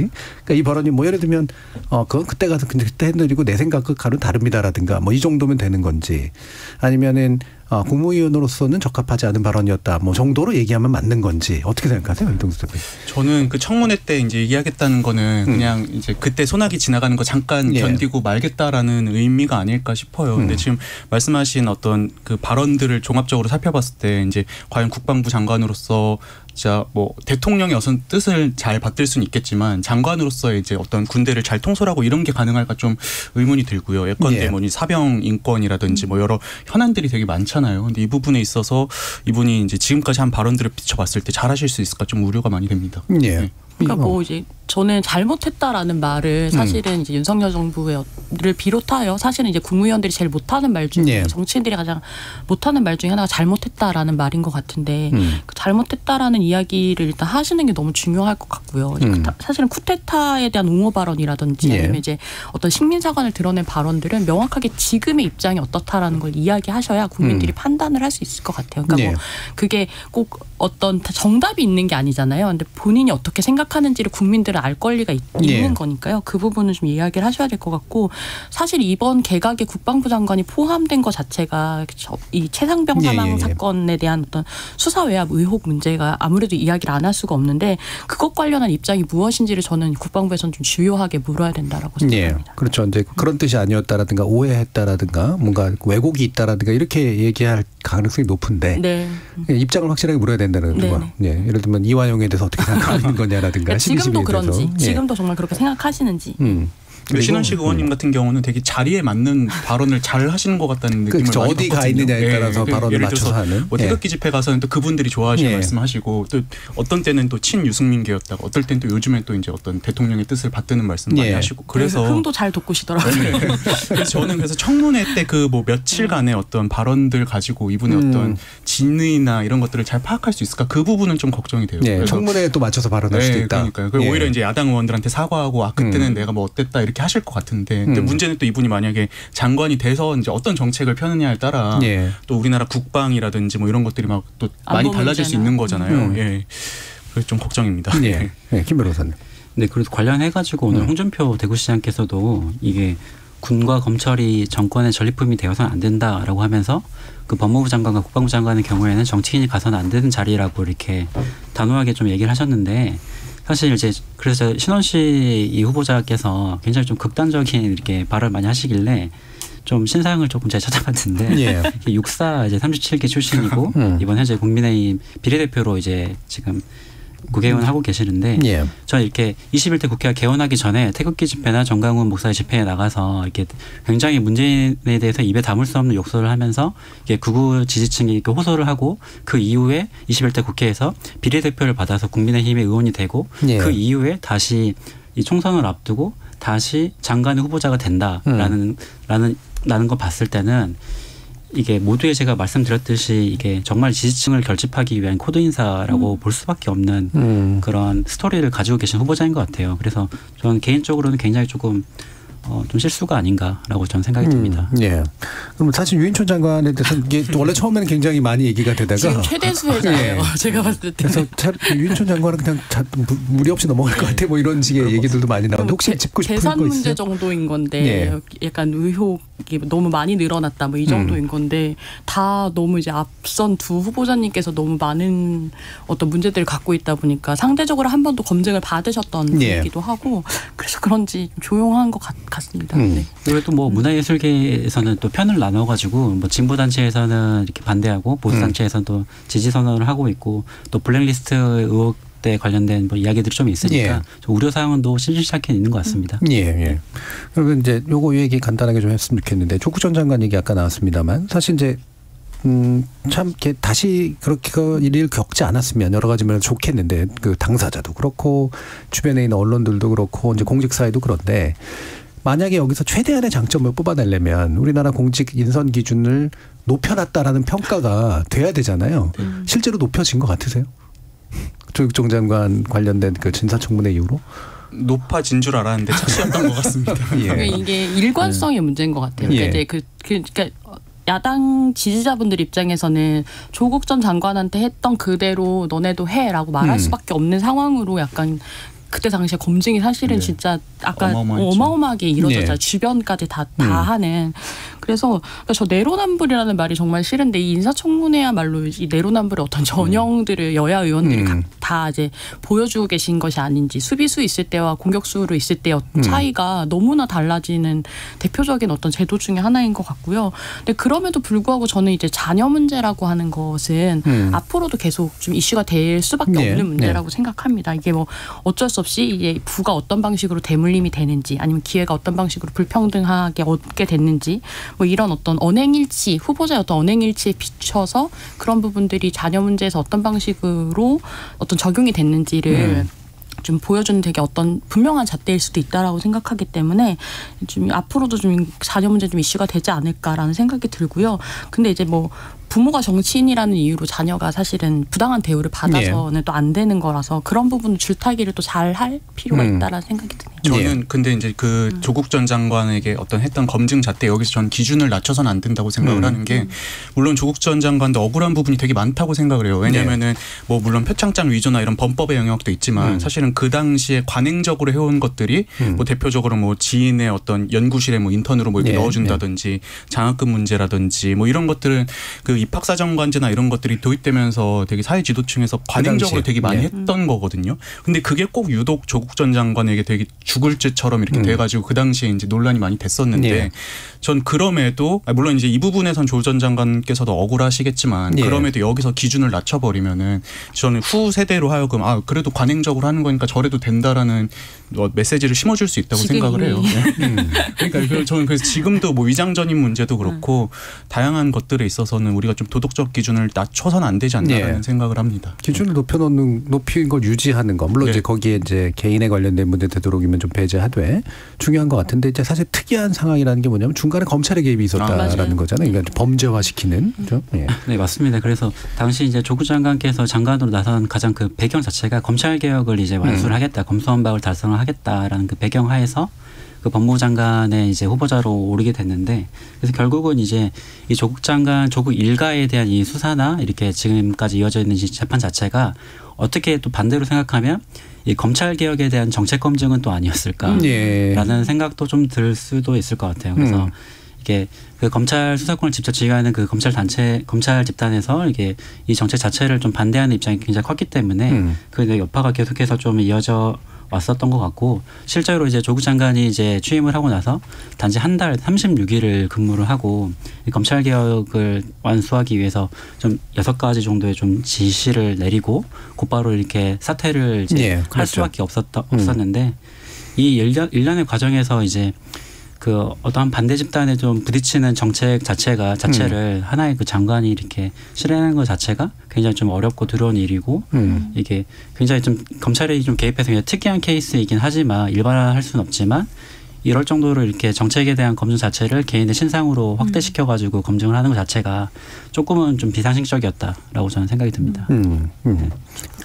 그러니까 이 발언이 뭐 예를 들면 그건 그때 가서 그때 했는 일이고 내 생각과는 다릅니다라든가 뭐 이 정도면 되는 건지 아니면은 국무위원으로서는 적합하지 않은 발언이었다 뭐 정도로 얘기하면 맞는 건지 어떻게 생각하세요, 윤동수 대표? 저는 그 청문회 때 이제 얘기하겠다는 거는 그냥 이제 그때 소나기 지나가는 거 잠깐 견디고 말겠다라는 의미가 아닐까 싶어요. 근데 지금 말씀하신 어떤 그 발언들을 종합적으로 살펴봤을 때 이제 과연 국방부 장관으로서 자, 뭐 대통령의 어떤 뜻을 잘 받들 수는 있겠지만 장관으로서의 이제 어떤 군대를 잘 통솔하고 이런 게 가능할까 좀 의문이 들고요. 예컨대 뭐 사병 인권이라든지 뭐 여러 현안들이 되게 많잖아요. 근데 이 부분에 있어서 이분이 이제 지금까지 한 발언들을 비춰봤을 때 잘하실 수 있을까 좀 우려가 많이 됩니다. 네. 그러니까 뭐 이제 저는 잘못했다라는 말을 사실은 이제 윤석열 정부를 비롯하여 사실은 이제 국무위원들이 제일 못하는 말 중에 정치인들이 가장 못하는 말 중에 하나가 잘못했다라는 말인 것 같은데 그 잘못했다라는 이야기를 일단 하시는 게 너무 중요할 것 같고요. 사실은 쿠데타에 대한 옹호 발언이라든지 아니면 이제 어떤 식민사관을 드러낸 발언들은 명확하게 지금의 입장이 어떻다라는 걸 이야기하셔야 국민들이 판단을 할 수 있을 것 같아요. 그러니까 뭐 그게 꼭 어떤 정답이 있는 게 아니잖아요. 근데 본인이 어떻게 생각하는지를 국민들은 알 권리가 있는 거니까요. 그 부분은 좀 이야기를 하셔야 될 것 같고 사실 이번 개각에 국방부 장관이 포함된 것 자체가 이 최상병 사망 사건에 대한 어떤 수사 외압 의혹 문제가 아무래도 이야기를 안 할 수가 없는데 그것 관련한 입장이 무엇인지를 저는 국방부에서는 좀 주요하게 물어야 된다라고 생각합니다. 그렇죠. 이제 그런 뜻이 아니었다라든가 오해했다라든가 뭔가 왜곡이 있다라든가 이렇게 얘기할 가능성이 높은데 입장을 확실하게 물어야 된다는 거. 예를 들면 이완용에 대해서 어떻게 생각하는 거냐라든가 지금도 그런지 지금도 정말 그렇게 생각하시는지. 신원식 의원님 같은 경우는 되게 자리에 맞는 발언을 잘 하시는 것 같다는 느낌을 많이 어디 가 있느냐에 따라서 발언을 맞춰서 하는. 뭐 태극기 집회 가서는 또 그분들이 좋아하시는 말씀하시고 또 어떤 때는 또 친유승민계였다가 어떨 때는 또 요즘에 또 이제 어떤 대통령의 뜻을 받드는 말씀 많이 하시고 그래서 흥도 잘 돋구시더라고요. 그래서 저는 그래서 청문회 때 그 뭐 며칠간의 어떤 발언들 가지고 이분의 어떤 진의나 이런 것들을 잘 파악할 수 있을까 그 부분은 좀 걱정이 돼요. 청문회에 또 맞춰서 발언할 수도 있다. 그러니까요. 오히려 이제 야당 의원들한테 사과하고 그때는 내가 뭐 어땠다 이렇게 하실 것 같은데 근데 문제는 또 이분이 만약에 장관이 돼서 이제 어떤 정책을 펴느냐에 따라 또 우리나라 국방이라든지 뭐 이런 것들이 막 또 많이 달라질 수 있는 거잖아요. 그래서 좀 걱정입니다. 김 변호사님. 네, 그래서 관련해가지고 오늘 홍준표 대구시장께서도 이게 군과 검찰이 정권의 전리품이 되어서는 안 된다라고 하면서 그 법무부 장관과 국방부 장관의 경우에는 정치인이 가서는 안 되는 자리라고 이렇게 단호하게 좀 얘기를 하셨는데 사실 이제 그래서 신원식 이 후보자께서 굉장히 좀 극단적인 이렇게 발언을 많이 하시길래 좀 신상을 조금 제가 찾아봤는데 육사 이제 37기 출신이고 이번 현재 국민의힘 비례대표로 이제 지금 국회의원 하고 계시는데 저는 이렇게 21대 국회가 개원하기 전에 태극기 집회나 정강훈 목사의 집회에 나가서 이렇게 굉장히 문재인에 대해서 입에 담을 수 없는 욕설을 하면서 이게 극우 지지층이 이렇게 호소를 하고 그 이후에 21대 국회에서 비례대표를 받아서 국민의힘의 의원이 되고 그 이후에 다시 이 총선을 앞두고 다시 장관의 후보자가 된다라는 거 봤을 때는 이게 모두에 제가 말씀드렸듯이 이게 정말 지지층을 결집하기 위한 코드 인사라고 볼 수밖에 없는 그런 스토리를 가지고 계신 후보자인 것 같아요. 그래서 저는 개인적으로는 굉장히 조금 좀 실수가 아닌가라고 저는 생각이 듭니다. 그럼 사실 유인촌 장관에 대해서는 이게 원래 처음에는 굉장히 많이 얘기가 되다가 지금 최대 수혜자예요. 제가 봤을 때. 그래서 유인촌 장관은 그냥 무리 없이 넘어갈 것 같아 뭐 이런 식의 얘기들도 많이 나오는데 혹시 짚고 싶은 거 있어요? 계산 문제 정도인 건데 약간 의혹이 너무 많이 늘어났다 뭐 이 정도인 건데 다 너무 이제 앞선 두 후보자님께서 너무 많은 어떤 문제들을 갖고 있다 보니까 상대적으로 한 번도 검증을 받으셨던 분이기도 하고 그래서 그런지 조용한 것 같습니다. 그리고 또 뭐 문화예술계에서는 또 편을 나눠가지고 뭐 진보 단체에서는 이렇게 반대하고 보수 단체에서는 또 지지 선언을 하고 있고 또 블랙리스트 의혹 때 관련된 뭐 이야기들이 좀 있으니까 좀 우려 사항은 또 심심찮게 있는 것 같습니다. 그리고 이제 요거 얘기 간단하게 좀 했으면 좋겠는데 조국 전 장관 얘기 아까 나왔습니다만 사실 이제 참 이렇게 다시 그렇게 일을 겪지 않았으면 여러 가지 면에서 좋겠는데 그 당사자도 그렇고 주변에 있는 언론들도 그렇고 이제 공직사회도 그런데 만약에 여기서 최대한의 장점을 뽑아내려면 우리나라 공직 인선 기준을 높여놨다라는 평가가 돼야 되잖아요. 실제로 높여진 것 같으세요? 조국종 장관 관련된 그 인사청문회 이후로? 높아진 줄 알았는데 착시였던 것 같습니다. 예. 그러니까 이게 일관성의 문제인 것 같아요. 그러니까 예. 이제 그러니까 야당 지지자분들 입장에서는 조국 전 장관한테 했던 그대로 너네도 해라고 말할 수밖에 없는 상황으로 약간 그때 당시에 검증이 사실은 진짜 아까 어마어마하게 이루어졌잖아요. 주변까지 다 하는. 그래서 저 내로남불이라는 말이 정말 싫은데 이 인사청문회야말로 이 내로남불의 어떤 전형들을 여야 의원들이 다 이제 보여주고 계신 것이 아닌지 수비수 있을 때와 공격수로 있을 때의 차이가 너무나 달라지는 대표적인 어떤 제도 중에 하나인 것 같고요. 근데 그럼에도 불구하고 저는 이제 자녀 문제라고 하는 것은 앞으로도 계속 좀 이슈가 될 수밖에 없는 문제라고 생각합니다. 이게 뭐 어쩔 수 없이 이제 부가 어떤 방식으로 대물림이 되는지 아니면 기회가 어떤 방식으로 불평등하게 얻게 됐는지 뭐 이런 어떤 언행일치 후보자의 어떤 언행일치에 비춰서 그런 부분들이 자녀 문제에서 어떤 방식으로 어떤 적용이 됐는지를 좀 보여주는 되게 어떤 분명한 잣대일 수도 있다라고 생각하기 때문에 좀 앞으로도 좀 자녀 문제 좀 이슈가 되지 않을까라는 생각이 들고요. 근데 이제 뭐 부모가 정치인이라는 이유로 자녀가 사실은 부당한 대우를 받아서는 또 안 되는 거라서 그런 부분 줄타기를 또 잘 할 필요가 있다라는 생각이 드네요. 저는 근데 이제 그 조국 전 장관에게 어떤 했던 검증 잣대 여기서 전 기준을 낮춰서는 안 된다고 생각을 하는 게 물론 조국 전 장관도 억울한 부분이 되게 많다고 생각을 해요. 왜냐하면은 뭐 물론 표창장 위조나 이런 범법의 영역도 있지만 사실은 그 당시에 관행적으로 해온 것들이 뭐 대표적으로 뭐 지인의 어떤 연구실에 뭐 인턴으로 뭐 이렇게 넣어준다든지 장학금 문제라든지 뭐 이런 것들은 그 입학사정관제나 이런 것들이 도입되면서 되게 사회 지도층에서 관행적으로 되게 많이 했던 거거든요. 근데 그게 꼭 유독 조국 전 장관에게 되게 죽을 죄처럼 이렇게 돼가지고 그 당시에 이제 논란이 많이 됐었는데 전 그럼에도 물론 이제 이 부분에선 조 전 장관께서도 억울하시겠지만 그럼에도 여기서 기준을 낮춰버리면은 저는 후 세대로 하여금 그래도 관행적으로 하는 거니까 저래도 된다라는 메시지를 심어줄 수 있다고 생각을 해요. 그러니까 저는 그래서 지금도 뭐 위장전입 문제도 그렇고 다양한 것들에 있어서는 우리가 좀 도덕적 기준을 낮춰서는 안 되지 않나라는 생각을 합니다. 기준을 높인 걸 유지하는 거. 물론 이제 거기에 이제 개인에 관련된 문제 되도록이면 좀 배제하되 중요한 것 같은데 이제 사실 특이한 상황이라는 게 뭐냐면 중간에 검찰의 개입이 있었다라는 거잖아요. 그러니까 범죄화시키는. 그렇죠? 네, 맞습니다. 그래서 당시 이제 조국 장관께서 장관으로 나선 가장 그 배경 자체가 검찰 개혁을 이제 완수를 하겠다, 검수완박을 달성을 하겠다라는 그 배경 하에서 그 법무부 장관의 이제 후보자로 오르게 됐는데 그래서 결국은 이제 이 조국 장관, 조국 일가에 대한 이 수사나 이렇게 지금까지 이어져 있는 재판 자체가 어떻게 또 반대로 생각하면 이 검찰 개혁에 대한 정책 검증은 또 아니었을까라는 생각도 좀 들 수도 있을 것 같아요. 그래서 이게 그 검찰 수사권을 직접 지휘하는 그 검찰 단체, 검찰 집단에서 이게 이 정책 자체를 좀 반대하는 입장이 굉장히 컸기 때문에 그 여파가 계속해서 좀 이어져 왔었던 것 같고 실제로 이제 조국 장관이 이제 취임을 하고 나서 단지 한 달 36일을 근무를 하고 검찰 개혁을 완수하기 위해서 좀 6가지 정도의 좀 지시를 내리고 곧바로 이렇게 사퇴를 이제 할 수밖에 없었는데 이 1년의 과정에서 이제 그 어떠한 반대 집단에 좀 부딪히는 정책 자체를 하나의 그 장관이 이렇게 실행하는 것 자체가 굉장히 좀 어렵고 두려운 일이고 이게 굉장히 좀 검찰이 좀 개입해서 굉장히 특이한 케이스이긴 하지만 일반화할 수는 없지만 이럴 정도로 이렇게 정책에 대한 검증 자체를 개인의 신상으로 확대시켜가지고 검증을 하는 것 자체가 조금은 좀 비상식적이었다라고 저는 생각이 듭니다.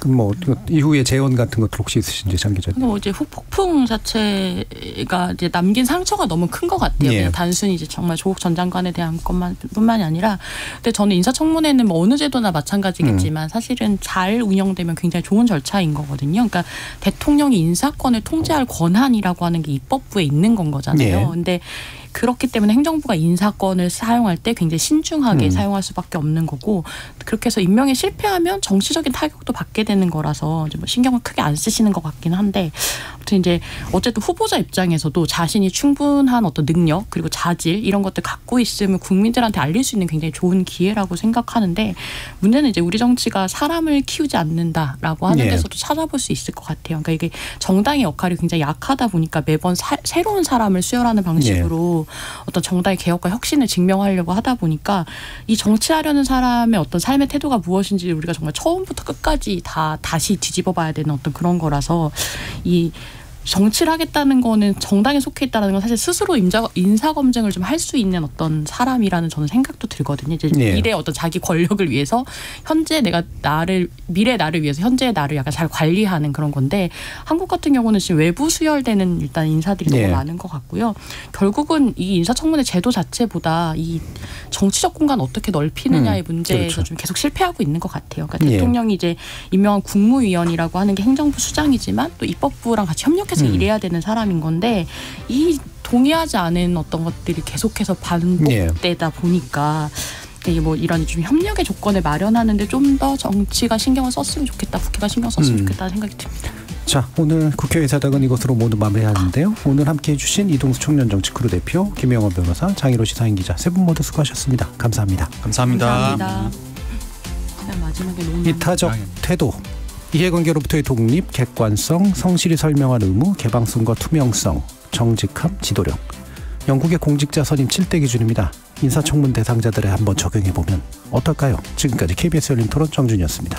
그럼 뭐 이후에 재원 같은 것도 혹시 있으신지 장 기자님? 뭐 이제 후폭풍 자체가 이제 남긴 상처가 너무 큰 것 같아요. 그냥 단순히 이제 정말 조국 전 장관에 대한 것만뿐만이 아니라, 근데 저는 인사청문회는 뭐 어느 제도나 마찬가지겠지만 사실은 잘 운영되면 굉장히 좋은 절차인 거거든요. 그러니까 대통령이 인사권을 통제할 권한이라고 하는 게 입법부에 있는 건 거잖아요. 근데 그렇기 때문에 행정부가 인사권을 사용할 때 굉장히 신중하게 사용할 수밖에 없는 거고, 그렇게 해서 임명에 실패하면 정치적인 타격도 받게 되는 거라서 이제 뭐 신경을 크게 안 쓰시는 것 같기는 한데, 아무튼 이제 어쨌든 후보자 입장에서도 자신이 충분한 어떤 능력 그리고 자질 이런 것들 갖고 있으면 국민들한테 알릴 수 있는 굉장히 좋은 기회라고 생각하는데, 문제는 이제 우리 정치가 사람을 키우지 않는다라고 하는 데서도 찾아볼 수 있을 것 같아요. 그러니까 이게 정당의 역할이 굉장히 약하다 보니까 매번 새로운 사람을 수혈하는 방식으로 어떤 정당의 개혁과 혁신을 증명하려고 하다 보니까 이 정치하려는 사람의 어떤 삶의 태도가 무엇인지 우리가 정말 처음부터 끝까지 다시 뒤집어 봐야 되는 어떤 그런 거라서 이 정치를 하겠다는 거는 정당에 속해 있다는 건 사실 스스로 인사 검증을 좀 할 수 있는 어떤 사람이라는 저는 생각도 들거든요. 이제 미래의 어떤 자기 권력을 위해서 현재 미래 나를 위해서 현재의 나를 약간 잘 관리하는 그런 건데 한국 같은 경우는 지금 외부 수혈되는 일단 인사들이 너무 많은 것 같고요. 결국은 이 인사청문회 제도 자체보다 이 정치적 공간 어떻게 넓히느냐의 문제에서 그렇죠. 좀 계속 실패하고 있는 것 같아요. 그러니까 대통령이 이제 임명한 국무위원이라고 하는 게 행정부 수장이지만 또 입법부랑 같이 협력해서 일해야 되는 사람인 건데 이 동의하지 않은 어떤 것들이 계속해서 반복되다 보니까 뭐 이런 좀 협력의 조건을 마련하는데 좀 더 정치가 신경을 썼으면 좋겠다, 국회가 신경 썼으면 좋겠다는 생각이 듭니다. 자, 오늘 국회의사당은 이것으로 모두 마무리하는데요. 오늘 함께해 주신 이동수 청년정치크루 대표, 김영호 변호사, 장희로 시사인 기자 세 분 모두 수고하셨습니다. 감사합니다. 감사합니다. 마지막에 너무 이타적 태도, 이해관계로부터의 독립, 객관성, 성실히 설명할 의무, 개방성과 투명성, 정직함, 지도력. 영국의 공직자 선임 7대 기준입니다. 인사청문 대상자들에 한번 적용해보면 어떨까요? 지금까지 KBS 열린 토론 정준이었습니다.